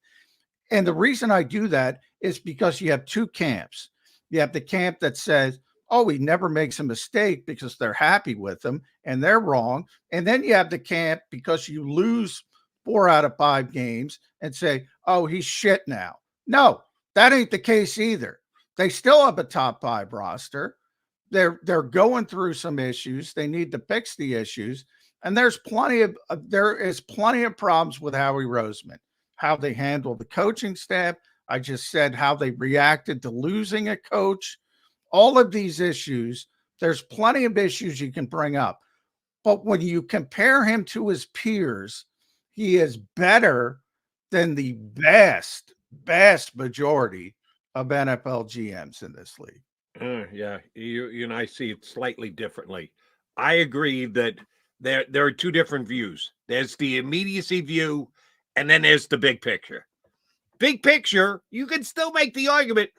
Speaker 4: And the reason I do that is because you have 2 camps. You have the camp that says, oh, he never makes a mistake because they're happy with him and they're wrong. And then you have the camp because you lose 4 out of 5 games and say, oh, he's shit now. No, that ain't the case either. They still have a top 5 roster. They're going through some issues. They need to fix the issues. And there is plenty of problems with Howie Roseman, how they handle the coaching staff. I just said how they reacted to losing a coach. All of these issues, there's plenty of issues you can bring up. But when you compare him to his peers, he is better than the vast majority of NFL GMs in this league.
Speaker 2: Yeah, you and I see it slightly differently. I agree that there are two different views. There's the immediacy view, and then there's the big picture. Big picture, you can still make the argument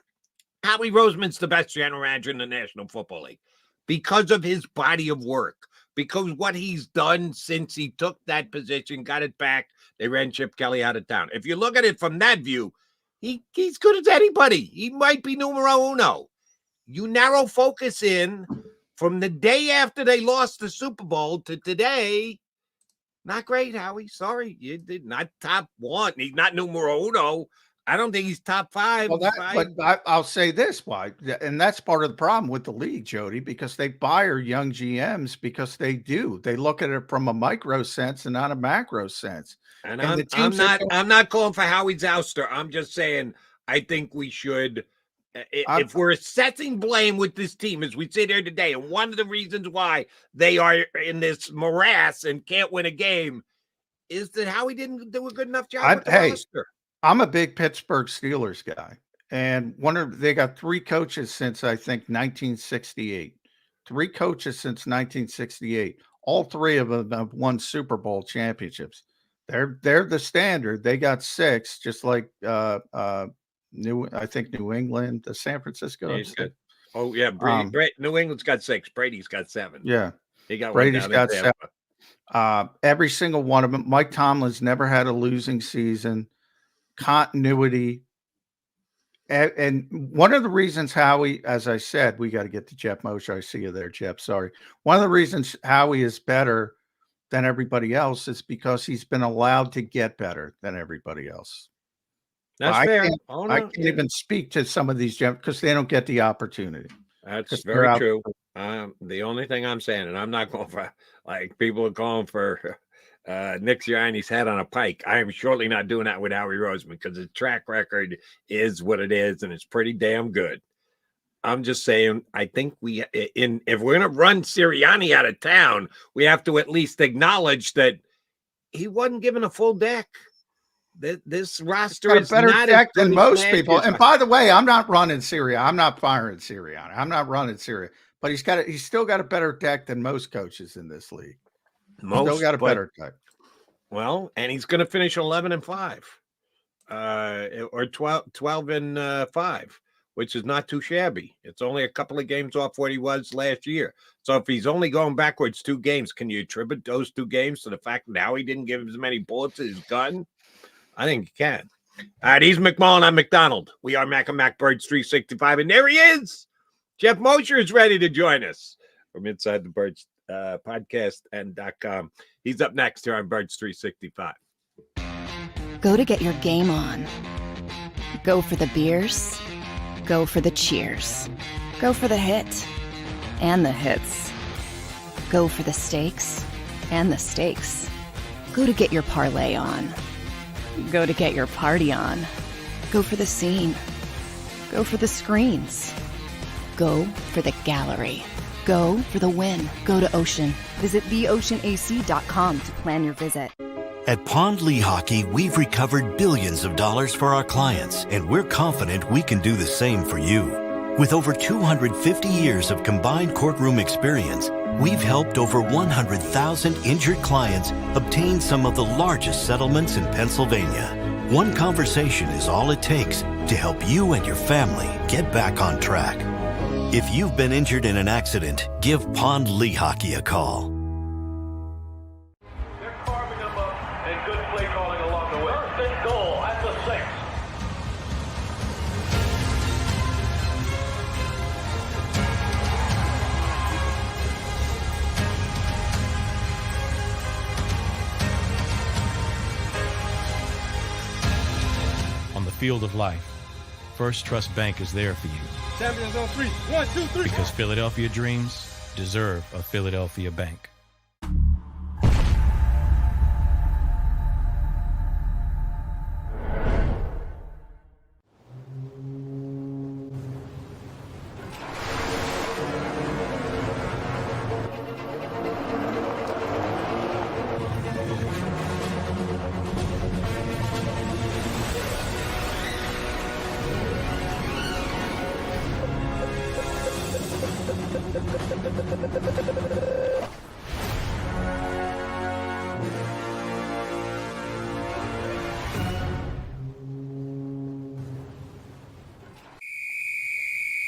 Speaker 2: Howie Roseman's the best general manager in the National Football League because of his body of work, because what he's done since he took that position, got it back. They ran Chip Kelly out of town. If you look at it from that view, he's good as anybody. He might be numero uno. You narrow focus in from the day after they lost the Super Bowl to today. Not great, Howie. Sorry. You did not top one. He's not numero uno. I don't think he's top five.
Speaker 4: Well, but I'll say this, why, and that's part of the problem with the league, Jody, because they fire young GMs because they look at it from a micro sense and not a macro sense.
Speaker 2: And I'm not calling for Howie's ouster. I'm just saying I think we should, if we're assessing blame with this team as we sit here today, and one of the reasons why they are in this morass and can't win a game is that Howie didn't do a good enough job with the roster.
Speaker 4: I'm a big Pittsburgh Steelers guy, and they got 3 coaches since I think 1968. 3 coaches since 1968. All 3 of them have won Super Bowl championships. They're the standard. They got 6, just like New England, the San Francisco.
Speaker 2: Oh yeah, New England's got 6. Brady's got 7.
Speaker 4: Yeah,
Speaker 2: he got
Speaker 4: Brady's got 7. Every single one of them. Mike Tomlin's never had a losing season. Continuity. And one of the reasons Howie, as I said, we got to get to Jeff Mosher. I see you there, Jeff. Sorry. One of the reasons Howie is better than everybody else is because he's been allowed to get better than everybody else.
Speaker 2: That's fair.
Speaker 4: I can't even speak to some of these Jeff because they don't get the opportunity.
Speaker 2: That's very true. The only thing I'm saying, and I'm not going for, like people are calling for Nick Sirianni's head on a pike. I am surely not doing that with Howie Roseman because his track record is what it is, and it's pretty damn good. I'm just saying, I think if we're going to run Sirianni out of town, we have to at least acknowledge that he wasn't given a full deck. This roster is
Speaker 4: better
Speaker 2: not
Speaker 4: deck than most people. And by the way, I'm not running Sirianni. I'm not firing Sirianni. I'm not running Sirianni. But he's still got a better deck than most coaches in this league. Still got a better deck.
Speaker 2: Well, and he's going to finish 11-5, or 12-5, which is not too shabby. It's only a couple of games off what he was last year. So if he's only going backwards 2 games, can you attribute those 2 games to the fact that now he didn't give him as many bullets as his gun? I think you can. All right, he's McMullen. I'm McDonald. We are Mac and Mac Birds 365, and there he is. Jeff Mosher is ready to join us from Inside the Birds podcast and .com. He's up next here on Birds 365.
Speaker 5: Go to get your game on. Go for the beers. Go for the cheers. Go for the hit and the hits. Go for the stakes and the stakes. Go to get your parlay on. Go to get your party on. Go for the scene. Go for the screens. Go for the gallery. Go for the win. Go to Ocean. Visit theoceanac.com to plan your visit.
Speaker 6: At Pond Lehocky, we've recovered billions of dollars for our clients, and we're confident we can do the same for you. With over 250 years of combined courtroom experience, we've helped over 100,000 injured clients obtain some of the largest settlements in Pennsylvania. One conversation is all it takes to help you and your family get back on track. If you've been injured in an accident, give Pond Lehocky a call.
Speaker 3: They're carving them up and good play calling along the way. First and goal at the 6.
Speaker 7: On the field of life, First Trust Bank is there for you.
Speaker 8: Champions on 3. 1, 2, 3.
Speaker 7: Because Philadelphia dreams deserve a Philadelphia bank.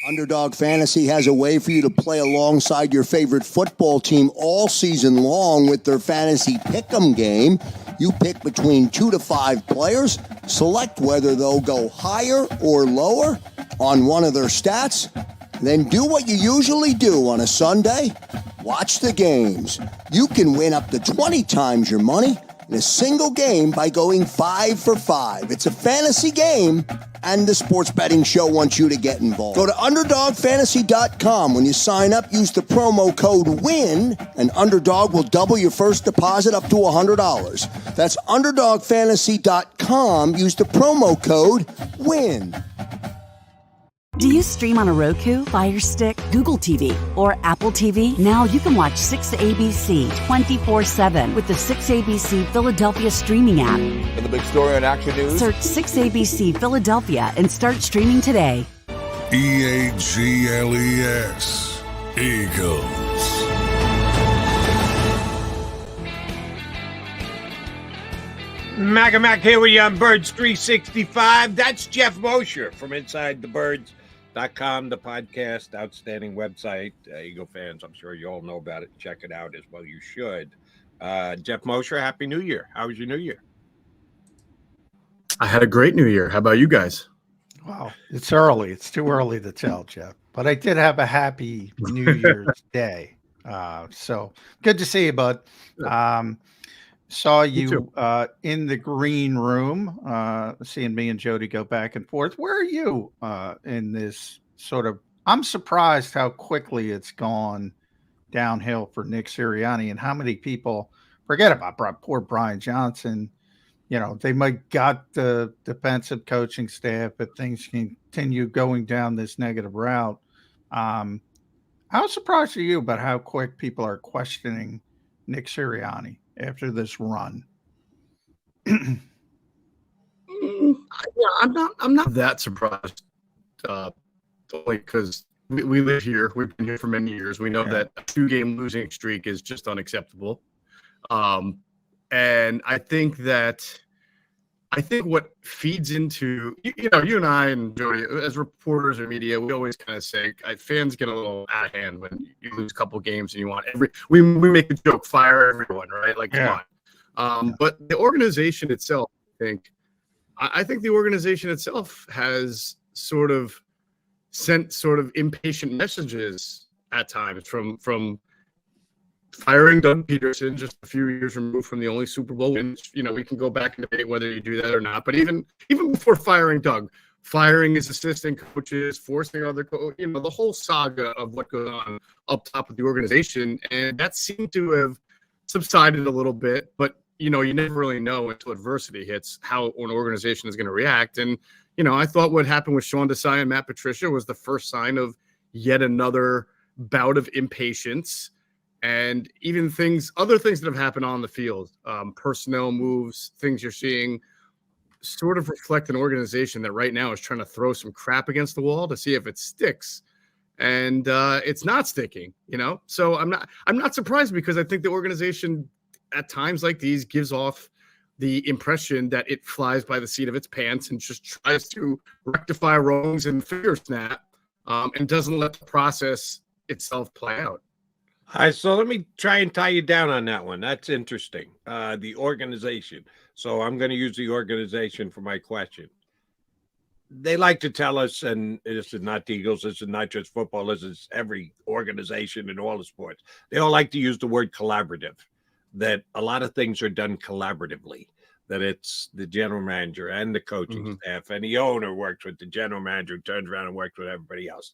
Speaker 9: Underdog Fantasy has a way for you to play alongside your favorite football team all season long with their fantasy pick'em game. You pick between 2 to 5 players, select whether they'll go higher or lower on one of their stats, then do what you usually do on a Sunday, watch the games. You can win up to 20 times your money in a single game by going 5 for 5. It's a fantasy game, and the Sports Betting Show wants you to get involved. Go to UnderdogFantasy.com. When you sign up, use the promo code WIN, and Underdog will double your first deposit up to $100. That's UnderdogFantasy.com. Use the promo code WIN.
Speaker 10: Do you stream on a Roku, Fire Stick, Google TV, or Apple TV? Now you can watch 6ABC 24/7 with the 6ABC Philadelphia streaming app.
Speaker 11: And the big story on Action News.
Speaker 10: Search 6ABC Philadelphia and start streaming today.
Speaker 1: EAGLES, Eagles.
Speaker 2: Mac here with you on Birds 365. That's Jeff Mosher from InsideTheBirds.com, the podcast, outstanding website. Eagle fans, I'm sure you all know about it. Check it out as well. You should. Jeff Mosher, Happy New Year. How was your New Year?
Speaker 15: I had a great New Year. How about you guys?
Speaker 4: Wow, it's early. It's too early to tell, Jeff. But I did have a happy New Year's Day. So good to see you, bud. Saw you in the green room, seeing me and Jody go back and forth. Where are you in this sort of? I'm surprised how quickly it's gone downhill for Nick Sirianni and how many people forget about poor Brian Johnson. You know, they might got the defensive coaching staff, but things continue going down this negative route. How surprised are you about how quick people are questioning Nick Sirianni after this run?
Speaker 15: I'm not that surprised. Only because we live here. We've been here for many years. We know that a 2-game losing streak is just unacceptable. And I think what feeds into, you and I and Jody, as reporters or media, we always kind of say fans get a little out of hand when you lose a couple games and you want we make the joke, fire everyone, right? Like, come on. But the organization itself, I think the organization itself has sort of sent sort of impatient messages at times from firing Doug Peterson just a few years removed from the only Super Bowl wins. You know, we can go back and debate whether you do that or not. But even before firing Doug, firing his assistant coaches, forcing other the whole saga of what goes on up top of the organization. And that seemed to have subsided a little bit. But, you never really know until adversity hits how an organization is going to react. And, I thought what happened with Sean Desai and Matt Patricia was the first sign of yet another bout of impatience. And even other things that have happened on the field, personnel moves, things you're seeing sort of reflect an organization that right now is trying to throw some crap against the wall to see if it sticks. And it's not sticking, So I'm not surprised, because I think the organization at times like these gives off the impression that it flies by the seat of its pants and just tries to rectify wrongs and finger snap, and doesn't let the process itself play out.
Speaker 2: All right, so let me try and tie you down on that one. That's interesting. The organization. So I'm going to use the organization for my question. They like to tell us, and this is not the Eagles, this is not just football, this is every organization in all the sports. They all like to use the word collaborative, that a lot of things are done collaboratively, that it's the general manager and the coaching staff and the owner works with the general manager, who turns around and works with everybody else.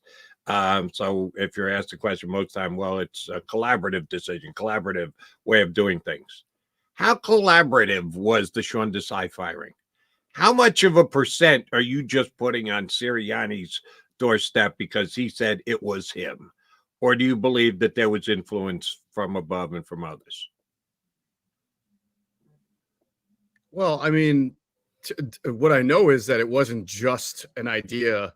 Speaker 2: So if you're asked the question most of the time, well, it's a collaborative decision, collaborative way of doing things. How collaborative was the Sean Desai firing? How much of a percent are you just putting on Sirianni's doorstep because he said it was him? Or do you believe that there was influence from above and from others?
Speaker 15: Well, I mean, what I know is that it wasn't just an idea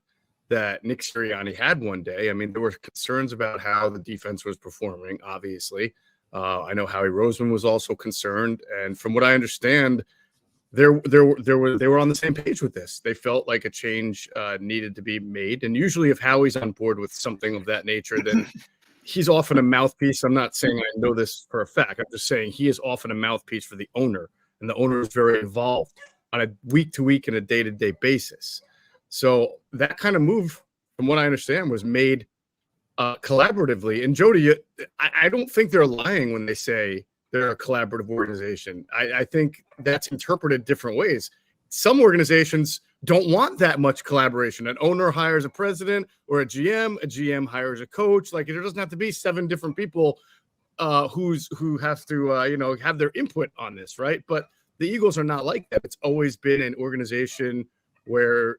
Speaker 15: that Nick Sirianni had one day. I mean, there were concerns about how the defense was performing, obviously. I know Howie Roseman was also concerned. And from what I understand, they were on the same page with this. They felt like a change needed to be made. And usually if Howie's on board with something of that nature, then he's often a mouthpiece. I'm not saying I know this for a fact. I'm just saying he is often a mouthpiece for the owner. And the owner is very involved on a week-to-week and a day-to-day basis. So that kind of move, from what I understand, was made collaboratively. And Jody, I don't think they're lying when they say they're a collaborative organization. I think that's interpreted different ways. Some organizations don't want that much collaboration. An owner hires a president or a GM hires a coach. Like, there doesn't have to be 7 different people who have to have their input on this, right? But the Eagles are not like that. It's always been an organization where,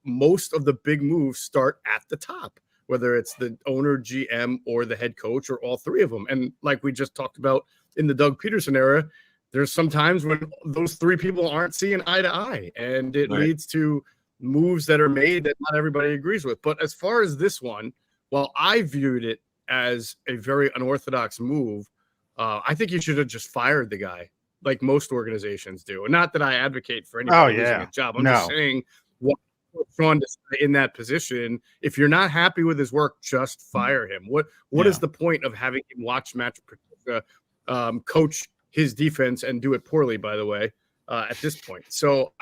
Speaker 15: most of the big moves start at the top, whether it's the owner, GM, or the head coach, or all 3 of them. And like we just talked about in the Doug Peterson era, there's some times when those 3 people aren't seeing eye to eye, and it leads to moves that are made that not everybody agrees with. But as far as this one, while I viewed it as a very unorthodox move, I think you should have just fired the guy, like most organizations do. And not that I advocate for anybody losing a job. I'm just saying, what Sean to stay in that position? If you're not happy with his work, just fire him. What is the point of having him watch Matt Patricia coach his defense and do it poorly, by the way, at this point? So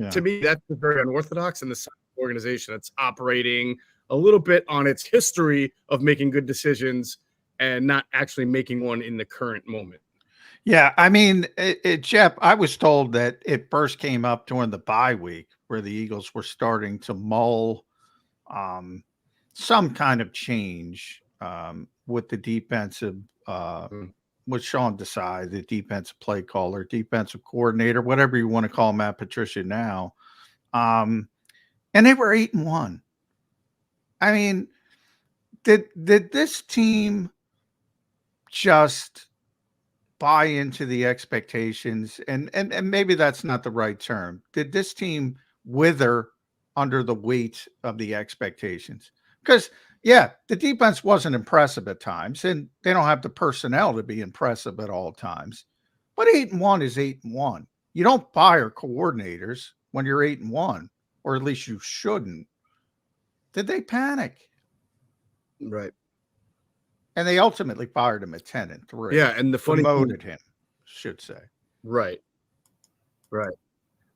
Speaker 15: to me, that's very unorthodox, and the organization that's operating a little bit on its history of making good decisions and not actually making one in the current moment.
Speaker 4: Yeah, I mean, Jeff, I was told that it first came up during the bye week where the Eagles were starting to mull some kind of change with the defensive, with Sean Desai, the defensive play caller, defensive coordinator, whatever you want to call Matt Patricia now. And they were 8-1. I mean, did this team just buy into the expectations? And maybe that's not the right term. Did this team wither under the weight of the expectations? Because, the defense wasn't impressive at times, and they don't have the personnel to be impressive at all times. But 8-1 is 8-1. You don't fire coordinators when you're 8-1, or at least you shouldn't. Did they panic?
Speaker 15: Right.
Speaker 4: And they ultimately fired him at 10-3.
Speaker 15: Yeah, and the funny
Speaker 4: promoted him, should say.
Speaker 15: Right.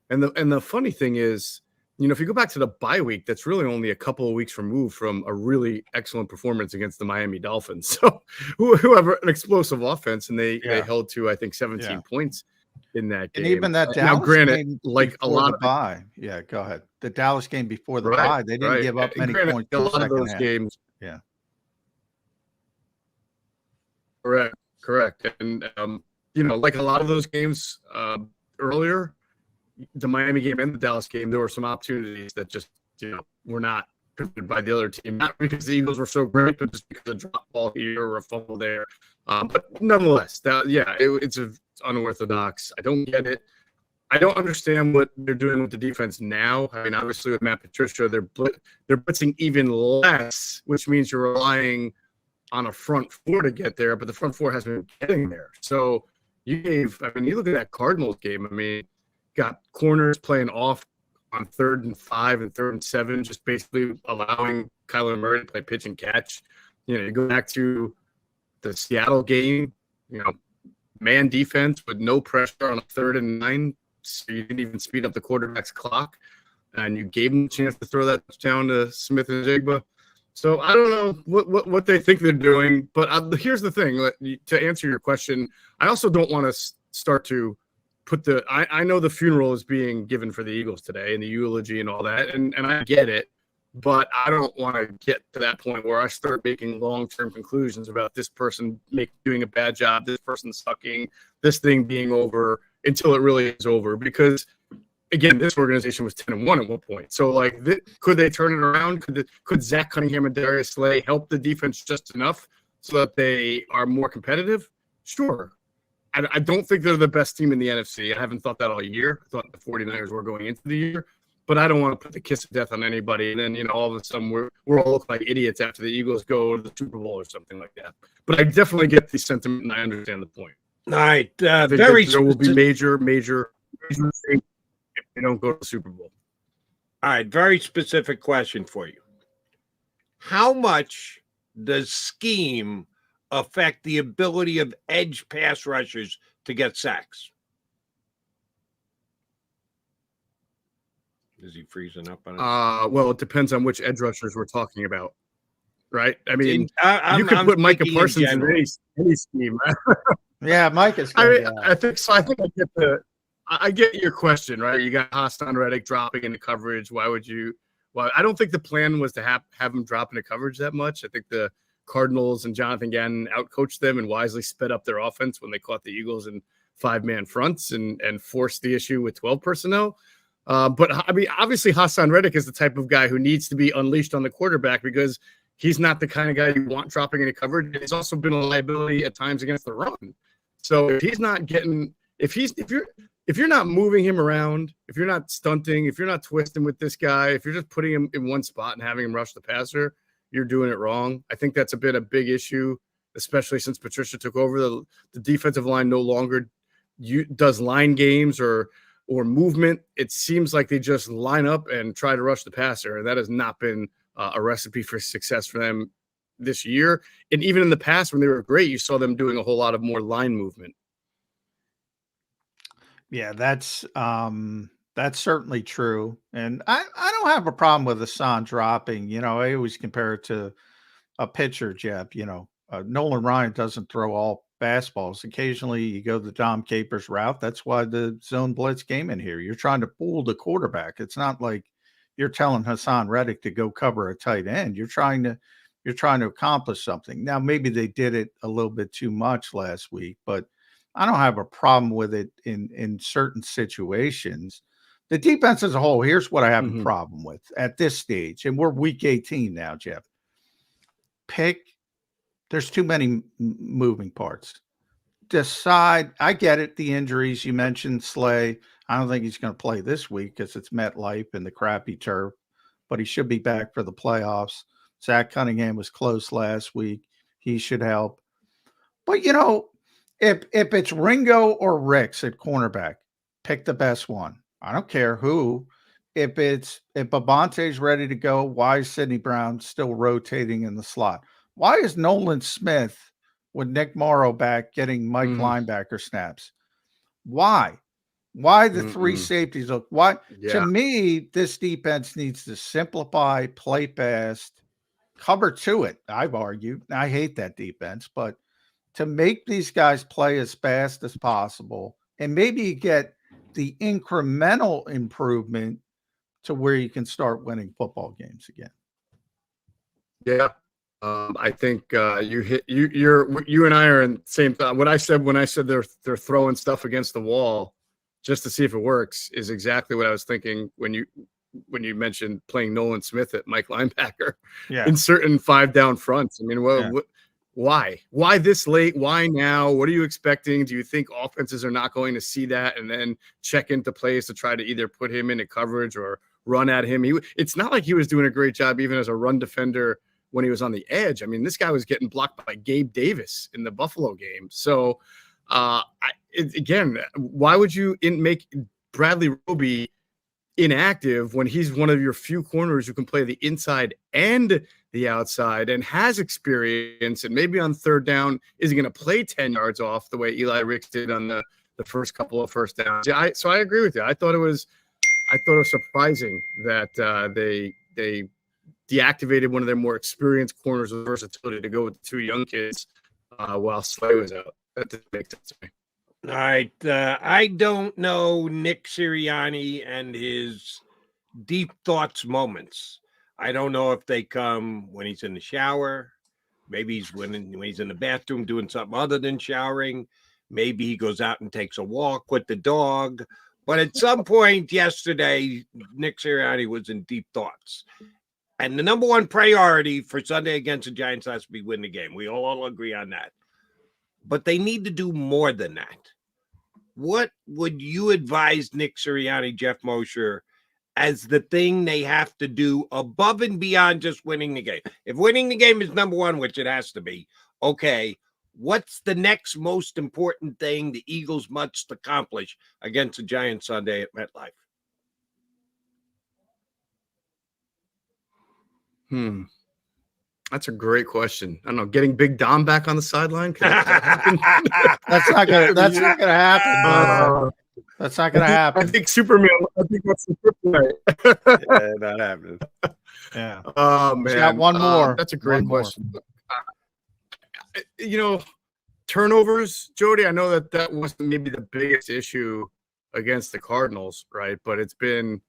Speaker 15: And the funny thing is, if you go back to the bye week, that's really only a couple of weeks removed from a really excellent performance against the Miami Dolphins. So who have an explosive offense, and they held to, I think, 17 points in that game.
Speaker 4: And even that Dallas
Speaker 15: now, granted,
Speaker 4: game
Speaker 15: like a lot of
Speaker 4: bye. Yeah, go ahead. The Dallas game before the bye, they didn't give up many points.
Speaker 15: A lot of those games.
Speaker 4: Yeah.
Speaker 15: Correct. And, like a lot of those games earlier, the Miami game and the Dallas game, there were some opportunities that just, were not considered by the other team. Not because the Eagles were so great, but just because of a drop ball here or a fumble there. But nonetheless, it's unorthodox. I don't get it. I don't understand what they're doing with the defense now. I mean, obviously with Matt Patricia, they're blitzing even less, which means you're relying on a front four to get there, but the front four hasn't been getting there. So you look at that Cardinals game. I mean, got corners playing off on 3rd and 5 and 3rd and 7, just basically allowing Kyler Murray to play pitch and catch. You go back to the Seattle game, man defense with no pressure on a 3rd and 9. So you didn't even speed up the quarterback's clock, and you gave him a chance to throw that touchdown to Smith and Jigba. So I don't know what they think they're doing, but here's the thing. To answer your question, I also don't want to start to put I know the funeral is being given for the Eagles today and the eulogy and all that, and I get it, but I don't want to get to that point where I start making long-term conclusions about this person doing a bad job, this person sucking, this thing being over until it really is over. Because again, this organization was 10-1 at one point. So could they turn it around? Could Zach Cunningham and Darius Slay help the defense just enough so that they are more competitive? Sure. I don't think they're the best team in the NFC. I haven't thought that all year. I thought the 49ers were going into the year. but I don't want to put the kiss of death on anybody. And then, you know, all of a sudden we're all look like idiots after the Eagles go to the Super Bowl or something like that. But I definitely get the sentiment and I understand the point.
Speaker 2: All right.
Speaker 15: There will be major mistakes if they don't go to the Super Bowl.
Speaker 2: All right. Very specific question for you. How much does scheme affect the ability of edge pass rushers to get sacks? Is he freezing up on us?
Speaker 15: Well, it depends on which edge rushers we're talking about, right? I mean,
Speaker 2: I'm
Speaker 15: put Micah
Speaker 2: thinking in
Speaker 15: Parsons in
Speaker 2: general.
Speaker 15: any scheme.
Speaker 4: Yeah, Mike is.
Speaker 15: I think so. I think I get your question, right? You got Hassan Reddick dropping into coverage. Why would you? Well, I don't think the plan was to have him drop into coverage that much. I think the Cardinals and Jonathan Gannon outcoached them and wisely sped up their offense when they caught the Eagles in 5-man fronts and forced the issue with 12 personnel. But I mean, obviously Hassan Reddick is the type of guy who needs to be unleashed on the quarterback because he's not the kind of guy you want dropping into coverage. And he's also been a liability at times against the run. So if he's not getting, if you're not moving him around, if you're not stunting, if you're not twisting with this guy, if you're just putting him in one spot and having him rush the passer, you're doing it wrong. I think that's been a big issue, especially since Patricia took over. The defensive line no longer does line games or movement. It seems like they just line up and try to rush the passer, and that has not been a recipe for success for them this year. And even in the past when they were great, you saw them doing a whole lot of more line movement.
Speaker 4: Yeah, that's certainly true. And I don't have a problem with Hassan dropping. You know, I always compare it to a pitcher, Jeff. You know, Nolan Ryan doesn't throw all fastballs. Occasionally you go the Dom Capers route. That's why the zone blitz came in here. You're trying to fool the quarterback. It's not like you're telling Hassan Reddick to go cover a tight end. You're trying to accomplish something. Now, maybe they did it a little bit too much last week, but I don't have a problem with it in certain situations. The defense as a whole, here's what I have a problem with at this stage, and we're week 18 now, Jeff. There's too many moving parts. Decide. I get it. The injuries you mentioned, Slay. I don't think he's going to play this week because it's MetLife and the crappy turf, but he should be back for the playoffs. Zach Cunningham was close last week. He should help. But, you know, if it's Ringo or Ricks at cornerback, pick the best one. I don't care who. If Babonte's ready to go, why is Sidney Brown still rotating in the slot? Why is Nolan Smith with Nick Morrow back getting Mike linebacker snaps? Why? Why the three safeties? Look, To me, this defense needs to simplify, play fast, cover to it. I've argued. I hate that defense, but to make these guys play as fast as possible and maybe get the incremental improvement to where you can start winning football games again.
Speaker 15: Yeah. I think you and I are in the same thought. When I said they're throwing stuff against the wall just to see if it works is exactly what I was thinking when you mentioned playing Nolan Smith at Mike linebacker in certain 5-down fronts. I mean, why this late? Why now? What are you expecting? Do you think offenses are not going to see that and then check into plays to try to either put him into coverage or run at him? It's not like he was doing a great job even as a run defender when he was on the edge. I mean, this guy was getting blocked by Gabe Davis in the Buffalo game. So, again, why would you make Bradley Roby inactive when he's one of your few corners who can play the inside and the outside and has experience and maybe on third down isn't going to play 10 yards off the way Eli Ricks did on the first couple of first downs. So I agree with you. I thought it was surprising that they deactivated one of their more experienced corners with versatility to go with the two young kids while Slay was out. That didn't make sense to me.
Speaker 2: All right. I don't know Nick Sirianni and his deep thoughts moments. I don't know if they come when he's in the shower. Maybe he's when he's in the bathroom doing something other than showering. Maybe he goes out and takes a walk with the dog. But at some point yesterday, Nick Sirianni was in deep thoughts. And the number one priority for Sunday against the Giants has to be win the game. We all agree on that. But they need to do more than that. What would you advise Nick Sirianni, Jeff Mosher, as the thing they have to do above and beyond just winning the game. If winning the game is number one, which it has to be, okay, what's the next most important thing the Eagles must accomplish against the Giants Sunday at MetLife?
Speaker 15: That's a great question. I don't know. Getting Big Dom back on the sideline?
Speaker 4: That's not gonna happen. That's not gonna happen.
Speaker 15: I think Superman. I think that's the kryptonite.
Speaker 2: Yeah, that happened.
Speaker 4: Yeah.
Speaker 15: Oh man,
Speaker 4: got one more.
Speaker 15: That's a great question. Turnovers, Jody. I know that wasn't maybe the biggest issue against the Cardinals, right? But it's been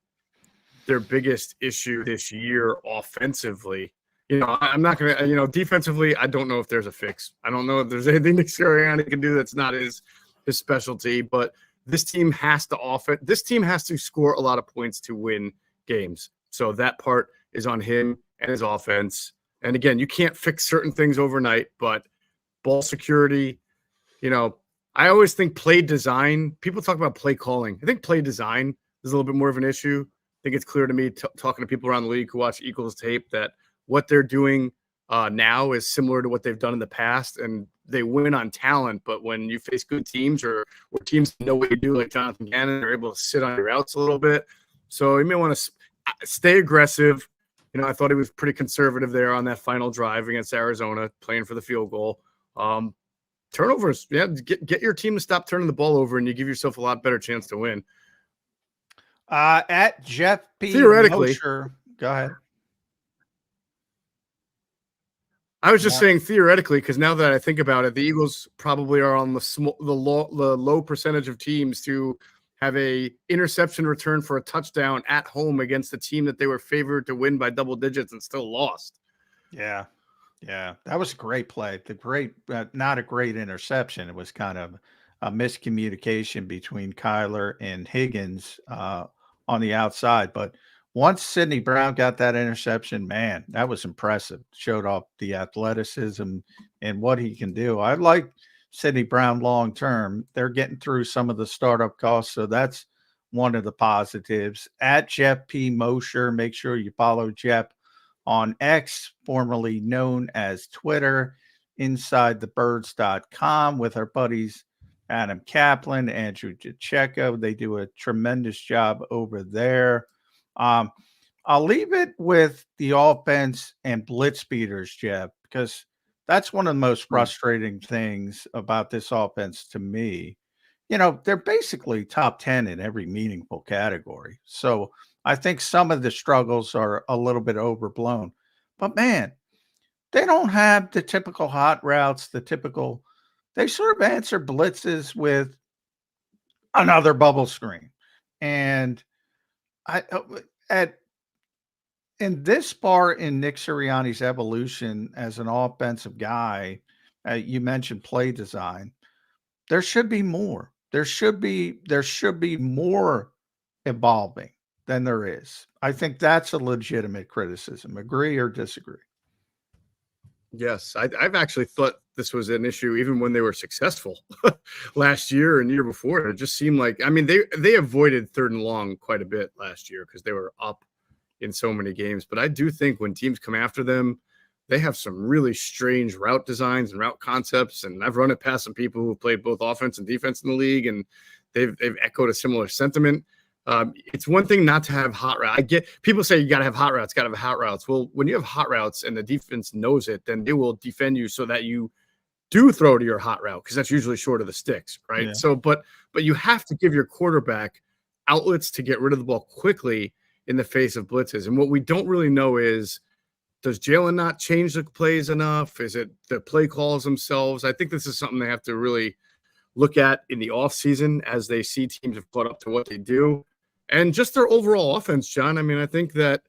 Speaker 15: their biggest issue this year offensively. I'm not going to, defensively, I don't know if there's a fix. I don't know if there's anything that Sirianni can do that's not his specialty, but this team has to score a lot of points to win games. So that part is on him and his offense. And again, you can't fix certain things overnight, but ball security, I always think play design, people talk about play calling. I think play design is a little bit more of an issue. I think it's clear to me talking to people around the league who watch Eagles tape that what they're doing now is similar to what they've done in the past, and they win on talent. But when you face good teams or teams know what you do, like Jonathan Gannon, they're able to sit on your routes a little bit. So you may want to stay aggressive. I thought he was pretty conservative there on that final drive against Arizona, playing for the field goal. Turnovers, yeah, get your team to stop turning the ball over, and you give yourself a lot better chance to win.
Speaker 4: At Jeff P.
Speaker 15: Theoretically,
Speaker 4: Mosher, go ahead.
Speaker 15: I was just saying theoretically, because now that I think about it, the Eagles probably are on the low percentage of teams to have a interception return for a touchdown at home against a team that they were favored to win by double digits and still lost.
Speaker 4: Yeah, that was a great play. Not a great interception. It was kind of a miscommunication between Kyler and Higgins on the outside, but once Sidney Brown got that interception, man, that was impressive. Showed off the athleticism and what he can do. I like Sidney Brown long term. They're getting through some of the startup costs, so that's one of the positives. At Jeff P. Mosher, make sure you follow Jeff on X, formerly known as Twitter, InsideTheBirds.com, with our buddies Adam Kaplan, Andrew DeCecco. They do a tremendous job over there. I'll leave it with the offense and blitz beaters, Jeff, because that's one of the most frustrating things about this offense to me. They're basically top 10 in every meaningful category. So I think some of the struggles are a little bit overblown. But, man, they don't have the typical hot routes, they sort of answer blitzes with another bubble screen. And in this part in Nick Sirianni's evolution as an offensive guy, you mentioned play design. There should be more. There should be more evolving than there is. I think that's a legitimate criticism. Agree or disagree?
Speaker 15: Yes, I've actually thought this was an issue even when they were successful last year and year before. It just seemed like, they avoided 3rd and long quite a bit last year because they were up in so many games. But I do think when teams come after them, they have some really strange route designs and route concepts. And I've run it past some people who played both offense and defense in the league, and they've echoed a similar sentiment. It's one thing not to have hot routes. I get people say you got to have hot routes, got to have hot routes. Well, when you have hot routes and the defense knows it, then they will defend you so that you do throw to your hot route, because that's usually short of the sticks, right? Yeah. So, but you have to give your quarterback outlets to get rid of the ball quickly in the face of blitzes. And what we don't really know is, does Jalen not change the plays enough? Is it the play calls themselves? I think this is something they have to really look at in the offseason as they see teams have caught up to what they do. And just their overall offense, John. I think that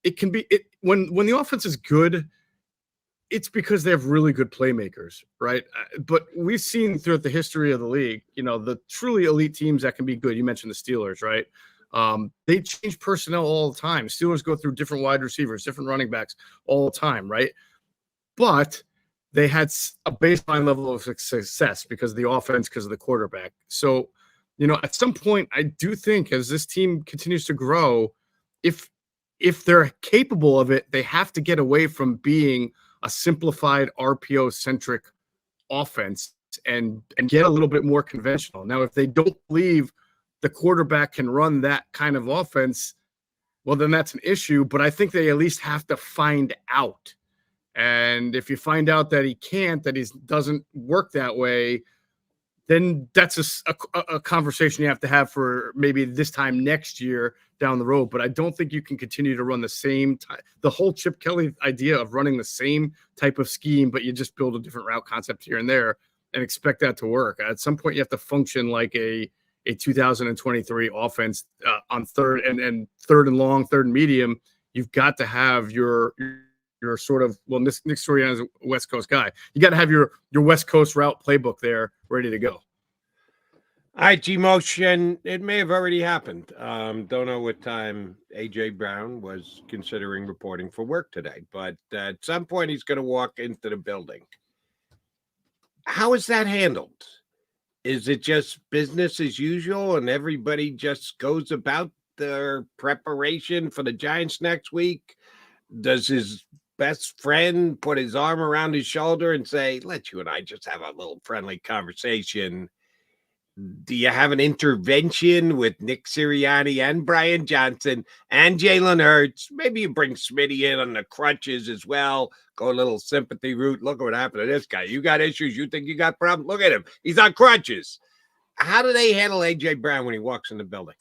Speaker 15: it can be when the offense is good, it's because they have really good playmakers, right? But we've seen throughout the history of the league, the truly elite teams that can be good. You mentioned the Steelers, right? They change personnel all the time. Steelers go through different wide receivers, different running backs all the time, right? But they had a baseline level of success because of the offense, because of the quarterback. So, at some point, I do think as this team continues to grow, if they're capable of it, they have to get away from being a simplified RPO centric offense and get a little bit more conventional. Now, if they don't believe the quarterback can run that kind of offense, well, then that's an issue. But I think they at least have to find out. And if you find out that he can't, that he doesn't work that way, then that's a conversation you have to have for maybe this time next year down the road. But I don't think you can continue to run the whole Chip Kelly idea of running the same type of scheme, but you just build a different route concept here and there and expect that to work. At some point, you have to function like a 2023 offense on third and long, third and medium. You've got to have your sort of, well, Nick Sirianni is a West Coast guy. You got to have your West Coast route playbook there ready to go.
Speaker 2: All right, G-Motion, it may have already happened. Don't know what time A.J. Brown was considering reporting for work today, but at some point he's going to walk into the building. How is that handled? Is it just business as usual and everybody just goes about their preparation for the Giants next week? Does his best friend put his arm around his shoulder and say, let you and I just have a little friendly conversation? Do you have an intervention with Nick Sirianni and Brian Johnson and Jalen Hurts? Maybe you bring Smitty in on the crutches as well. Go a little sympathy route. Look at what happened to this guy. You got issues. You think you got problems? Look at him. He's on crutches. How do they handle A.J. Brown when he walks in the building?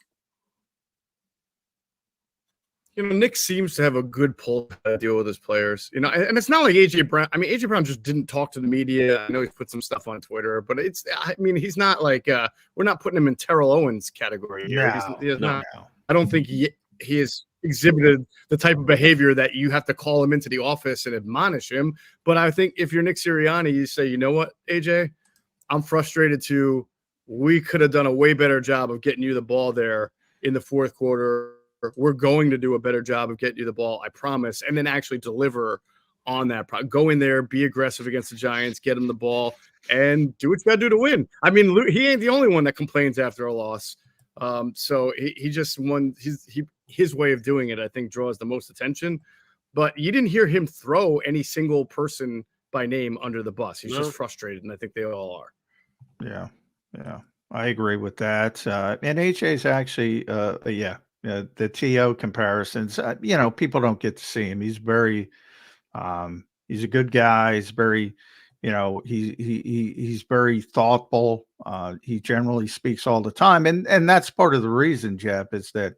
Speaker 15: Nick seems to have a good pull to deal with his players, and it's not like A.J. Brown. I mean, A.J. Brown just didn't talk to the media. I know he's put some stuff on Twitter, but he's not like, we're not putting him in Terrell Owens category here.
Speaker 4: No.
Speaker 15: I don't think he has exhibited the type of behavior that you have to call him into the office and admonish him. But I think if you're Nick Sirianni, you say, you know what, AJ, I'm frustrated too. We could have done a way better job of getting you the ball there in the fourth quarter. We're going to do a better job of getting you the ball, I promise, and then actually deliver on that. Go in there, be aggressive against the Giants, get him the ball, and do what you got to do to win. I mean, he ain't the only one that complains after a loss. So he just won. His way of doing it, I think, draws the most attention. But you didn't hear him throw any single person by name under the bus. He's just frustrated, and I think they all are.
Speaker 4: Yeah, I agree with that. And AJ's actually, the TO comparisons, people don't get to see him. He's very, he's a good guy. He's very, he's very thoughtful. He generally speaks all the time. And that's part of the reason, Jeff, is that,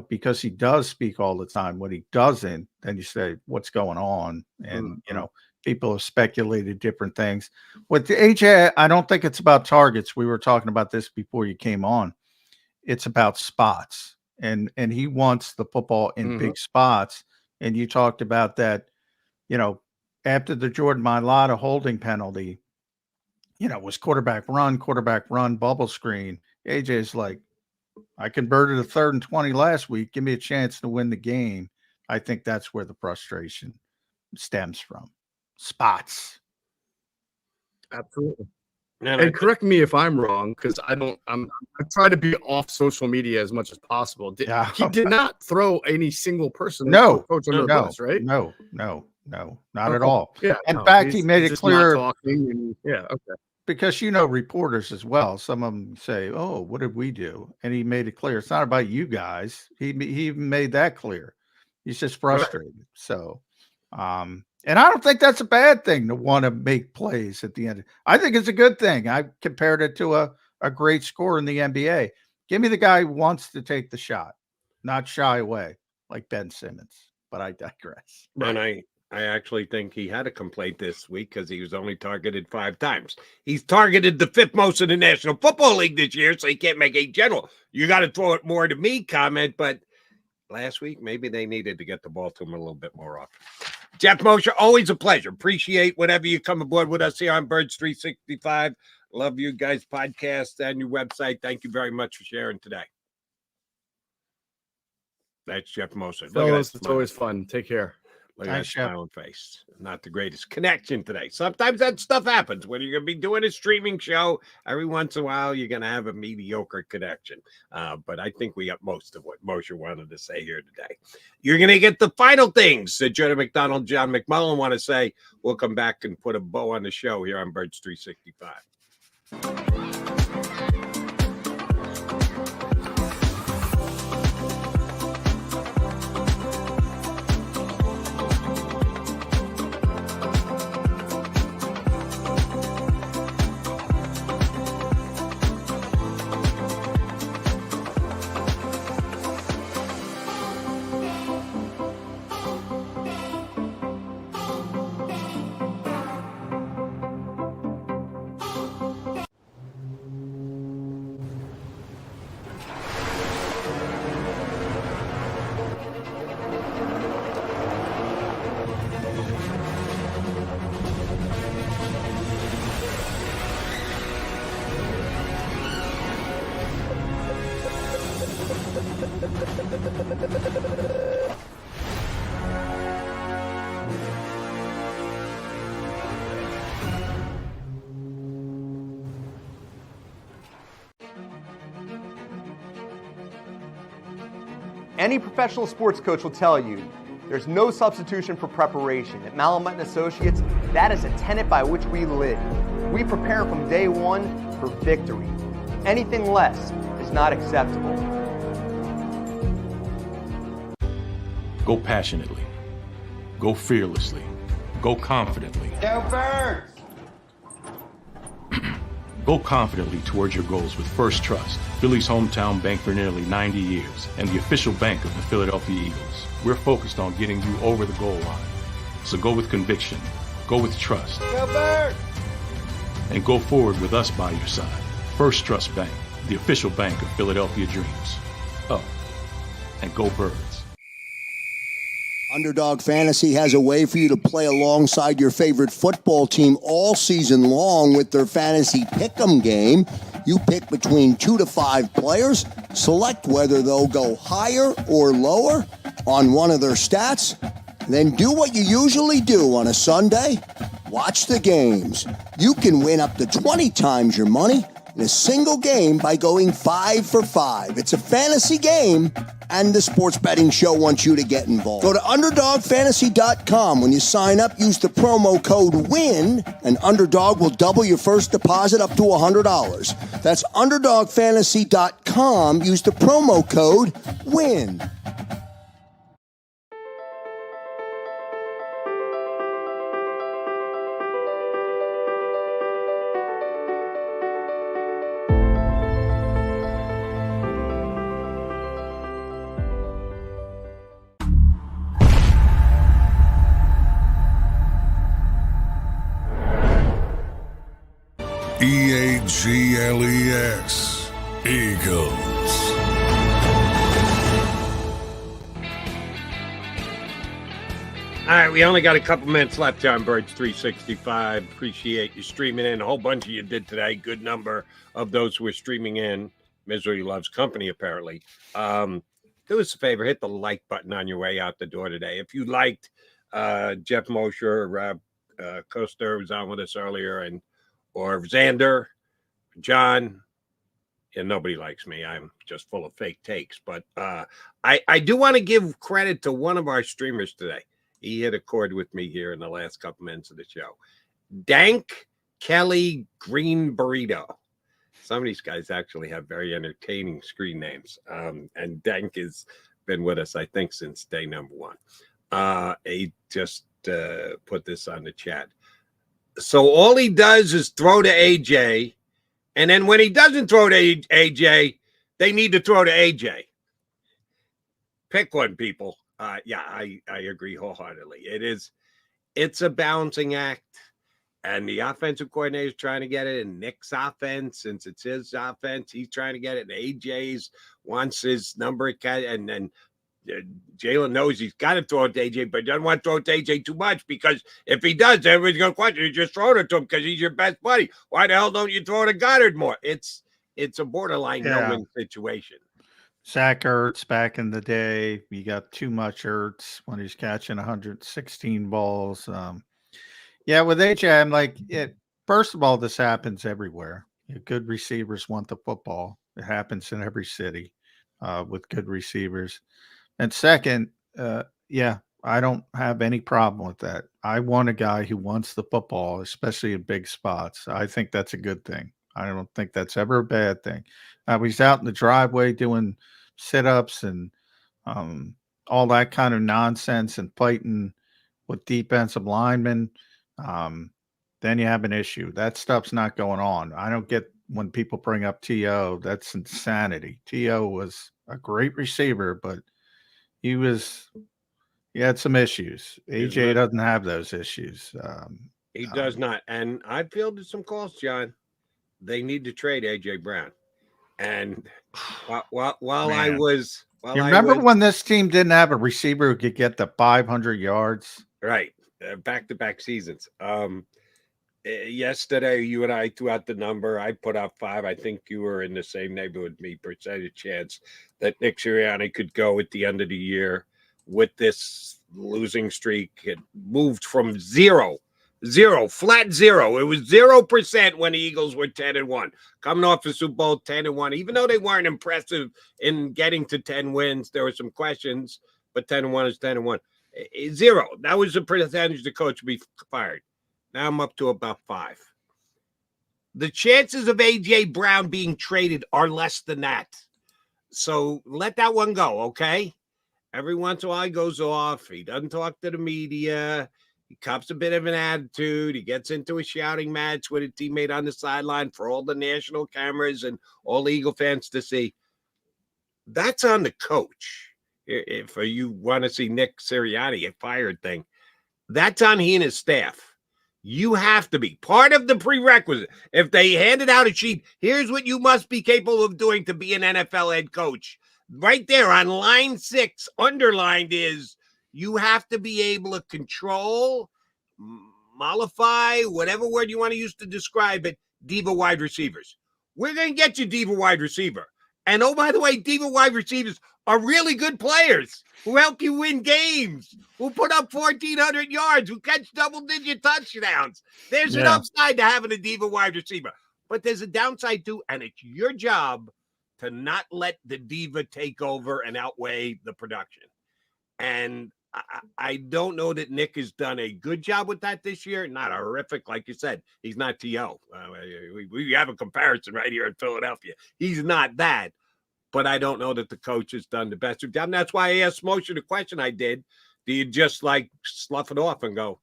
Speaker 4: because he does speak all the time. When he doesn't, then you say, what's going on? And, people have speculated different things. With the AJ, I don't think it's about targets. We were talking about this before you came on. It's about spots. And he wants the football in big spots. And you talked about that, after the Jordan Mailata holding penalty, was quarterback run, bubble screen. AJ's like, I converted a 3rd and 20 last week. Give me a chance to win the game. I think that's where the frustration stems from. Spots.
Speaker 15: Absolutely. And correct me if I'm wrong, because I try to be off social media as much as possible. He did not throw any single person.
Speaker 4: No,
Speaker 15: coach under the bus, right?
Speaker 4: No, not at all.
Speaker 15: Yeah,
Speaker 4: in fact, he made it clear.
Speaker 15: Okay.
Speaker 4: Because reporters as well. Some of them say, "Oh, what did we do?" And he made it clear it's not about you guys. He even made that clear. He's just frustrated. Right. So, and I don't think that's a bad thing to want to make plays at the end. I think it's a good thing. I compared it to a great scorer in the NBA. Give me the guy who wants to take the shot, not shy away like Ben Simmons. But I digress.
Speaker 2: And I actually think he had a complaint this week because he was only targeted 5 times. He's targeted the 5th most in the National Football League this year, so he can't make a general. You got to throw it more to me comment, but last week, maybe they needed to get the ball to him a little bit more often. Jeff Mosher, always a pleasure. Appreciate whenever you come aboard with us here on Birds 365. Love you guys' podcast and your website. Thank you very much for sharing today. That's Jeff Mosher.
Speaker 15: Fellas, it's always fun. Take care.
Speaker 2: Look at
Speaker 4: Thanks,
Speaker 2: that
Speaker 4: Jeff.
Speaker 2: smiling face. Not the greatest connection today. Sometimes that stuff happens when you're going to be doing a streaming show. Every once in a while, you're going to have a mediocre connection. But I think we got most of what Mosher wanted to say here today. You're going to get the final things that Jonah McDonald, John McMullen want to say. We'll come back and put a bow on the show here on Birds 365.
Speaker 13: Any professional sports coach will tell you there's no substitution for preparation. At McMullen Associates, that is a tenet by which we live. We prepare from day one for victory. Anything less is not acceptable.
Speaker 14: Go passionately. Go fearlessly. Go confidently.
Speaker 9: Go Birds!
Speaker 14: Go confidently towards your goals with First Trust, Philly's hometown bank for nearly 90 years, and the official bank of the Philadelphia Eagles. We're focused on getting you over the goal line. So go with conviction, go with trust,
Speaker 9: Go Birds!
Speaker 14: and go forward with us by your side. First Trust Bank, the official bank of Philadelphia dreams. Oh, and go Birds.
Speaker 9: Underdog Fantasy has a way for you to play alongside your favorite football team all season long with their fantasy pick'em game. You pick between 2 to 5 players, select whether they'll go higher or lower on one of their stats, then do what you usually do on a Sunday. Watch the games. You can win up to 20 times your money in a single game by going 5 for 5. It's a fantasy game, and the sports betting show wants you to get involved. Go to UnderdogFantasy.com. When you sign up, use the promo code WIN, and Underdog will double your first deposit up to $100. That's UnderdogFantasy.com. Use the promo code WIN.
Speaker 16: EAGLES, Eagles.
Speaker 2: All right, we only got a couple minutes left here on Birds 365. Appreciate you streaming in. A whole bunch of you did today. Good number of those who were streaming in. Misery loves company, apparently. Do us a favor, hit the like button on your way out the door today. If you liked Jeff Mosher, Rob Kuestner was on with us earlier, or Zander, John, and nobody likes me. I'm just full of fake takes. But I do want to give credit to one of our streamers today. He hit a chord with me here in the last couple minutes of the show. Dank Kelly Green Burrito. Some of these guys actually have very entertaining screen names. And Dank has been with us, I think, since day number one. He just put this on the chat. So all he does is throw to AJ, and then when he doesn't throw to AJ, they need to throw to AJ. Pick one, people. Yeah, I agree wholeheartedly. It's a balancing act, and the offensive coordinator is trying to get it, and Nick's offense, since it's his offense, he's trying to get it, and AJ's wants his number, and then Jalen knows he's got to throw it to AJ, but doesn't want to throw it to AJ too much, because if he does, everybody's going to question you. Just throw it to him because he's your best buddy. Why the hell don't you throw it to Goddard more? It's a borderline no-win situation.
Speaker 4: Zach Ertz back in the day, you got too much Ertz when he's catching 116 balls. Yeah, with AJ, I'm like, first of all, this happens everywhere. Good receivers want the football. It happens in every city with good receivers. And second, yeah, I don't have any problem with that. I want a guy who wants the football, especially in big spots. I think that's a good thing. I don't think that's ever a bad thing. He's out in the driveway doing sit-ups and all that kind of nonsense and fighting with defensive linemen. Then you have an issue. That stuff's not going on. I don't get when people bring up T.O. That's insanity. T.O. was a great receiver, but he had some issues. AJ doesn't have those issues.
Speaker 2: He does not. And I fielded some calls, John. They need to trade AJ Brown. And while I was,
Speaker 4: you remember when this team didn't have a receiver who could get the 500 yards?
Speaker 2: Right, back-to-back seasons. Yesterday, you and I threw out the number. I put out 5. I think you were in the same neighborhood with me. Percentage chance that Nick Sirianni could go at the end of the year with this losing streak. It moved from flat zero. It was 0% when the Eagles were 10-1, coming off the Super Bowl 10-1. Even though they weren't impressive in getting to 10 wins, there were some questions. But 10-1 is 10-1. 0. That was the percentage the coach would be fired. Now I'm up to about 5. The chances of AJ Brown being traded are less than that. So let that one go, okay? Every once in a while he goes off. He doesn't talk to the media. He cops a bit of an attitude. He gets into a shouting match with a teammate on the sideline for all the national cameras and all the Eagle fans to see. That's on the coach. If you want to see Nick Sirianni get fired thing, that's on he and his staff. You have to be part of the prerequisite. If they handed out a sheet, here's what you must be capable of doing to be an NFL head coach. Right there on line 6, underlined is you have to be able to control, mollify, whatever word you want to use to describe it, diva wide receivers. We're going to get you diva wide receiver. And oh, by the way, diva wide receivers are really good players who help you win games, who put up 1,400 yards, who catch double-digit touchdowns. There's an upside to having a diva wide receiver. But there's a downside too, and it's your job to not let the diva take over and outweigh the production. And I don't know that Nick has done a good job with that this year. Not horrific, like you said. He's not T.O. We have a comparison right here in Philadelphia. He's not that. But I don't know that the coach has done the best job. And that's why I asked Mosher the question I did. Do you just like slough it off and go,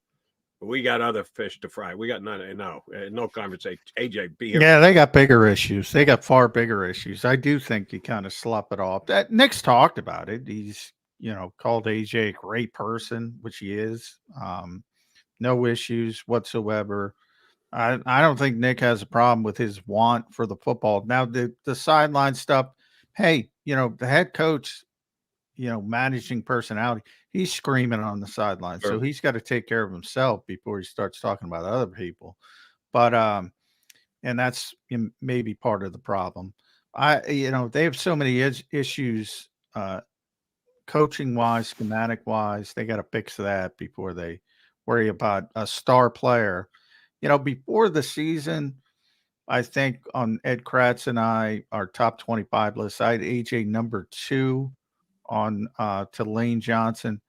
Speaker 2: we got other fish to fry? We got no conversation. AJ, be here.
Speaker 4: Yeah, they got bigger issues. They got far bigger issues. I do think you kind of slough it off. Nick's talked about it. He's, called AJ a great person, which he is. No issues whatsoever. I don't think Nick has a problem with his want for the football. Now, the sideline stuff, hey, the head coach, managing personality, he's screaming on the sideline. Sure. So he's got to take care of himself before he starts talking about other people. But, and that's maybe part of the problem. They have so many issues, coaching wise, schematic wise. They got to fix that before they worry about a star player. Before the season, I think on Ed Kratz and our top 25 list, I had AJ number 2 on to Lane Johnson.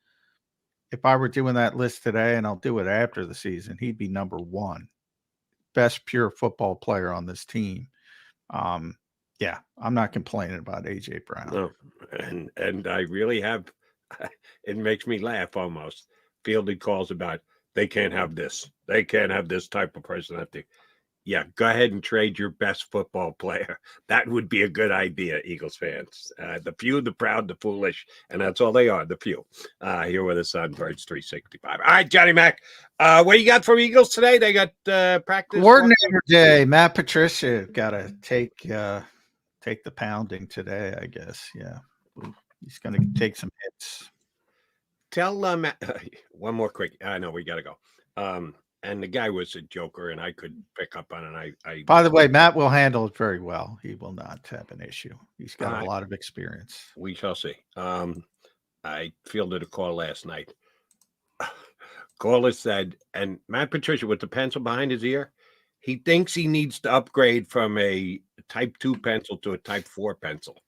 Speaker 4: If I were doing that list today, and I'll do it after the season, he'd be number 1. Best pure football player on this team. Yeah, I'm not complaining about AJ Brown.
Speaker 2: No, and I really have. It makes me laugh almost. Fielded calls about they can't have this. They can't have this type of personality. Yeah, go ahead and trade your best football player. That would be a good idea, Eagles fans. The few, the proud, the foolish, and that's all they are, the few. Here with us on Birds 365. All right, Johnny Mac, what do you got from Eagles today? They got practice?
Speaker 4: Coordinator day. Matt Patricia got to take the pounding today, I guess. Yeah, he's going to take some hits.
Speaker 2: Tell Matt, one more quick. I know we got to go. and the guy was a joker, and I could pick up on it. I
Speaker 4: By the way, Matt will handle it very well. He will not have an issue. He's got a lot of experience.
Speaker 2: We shall see. I fielded a call last night. Caller said, and Matt Patricia with the pencil behind his ear, he thinks he needs to upgrade from a type 2 pencil to a type 4 pencil,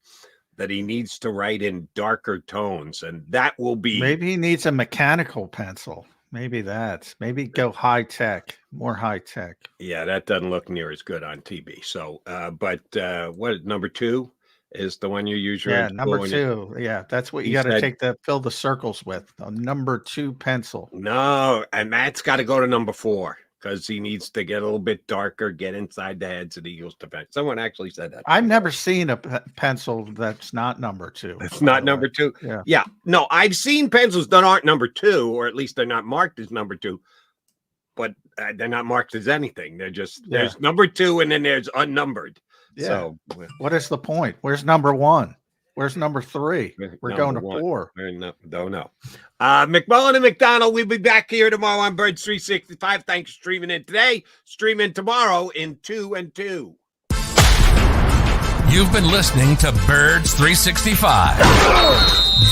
Speaker 2: that he needs to write in darker tones, and that will be.
Speaker 4: Maybe he needs a mechanical pencil. Maybe go high tech, more high tech.
Speaker 2: Yeah, that doesn't look near as good on TV. So, but what number 2 is the one you use?
Speaker 4: Yeah, number 2. Yeah, that's what you got to fill the circles with. A number 2 pencil.
Speaker 2: No, and Matt's got to go to number 4 because he needs to get a little bit darker, get inside the heads of the Eagles defense. Someone actually said that.
Speaker 4: I've never seen a pencil that's not number 2.
Speaker 2: It's not number 2. Yeah. No, I've seen pencils that aren't number 2, or at least they're not marked as number 2. But they're not marked as anything. They're just there's number 2, and then there's unnumbered.
Speaker 4: Yeah.
Speaker 2: So
Speaker 4: what is the point? Where's number 1? Where's number 3? We're going to 4.
Speaker 2: Don't know. McMullen and McDonald, we'll be back here tomorrow on Birds 365. Thanks for streaming in today. Stream in tomorrow in 2 and 2.
Speaker 1: You've been listening to Birds 365,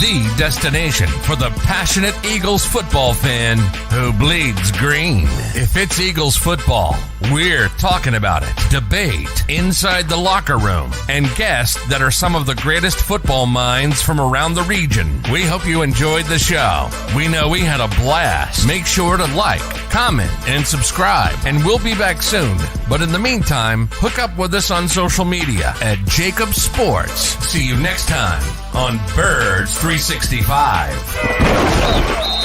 Speaker 1: the destination for the passionate Eagles football fan who bleeds green. If it's Eagles football, we're talking about it. Debate, inside the locker room, and guests that are some of the greatest football minds from around the region. We hope you enjoyed the show. We know we had a blast. Make sure to like, comment, and subscribe, and we'll be back soon. But in the meantime, hook up with us on social media at JAKIB Sports. See you next time on Birds 365.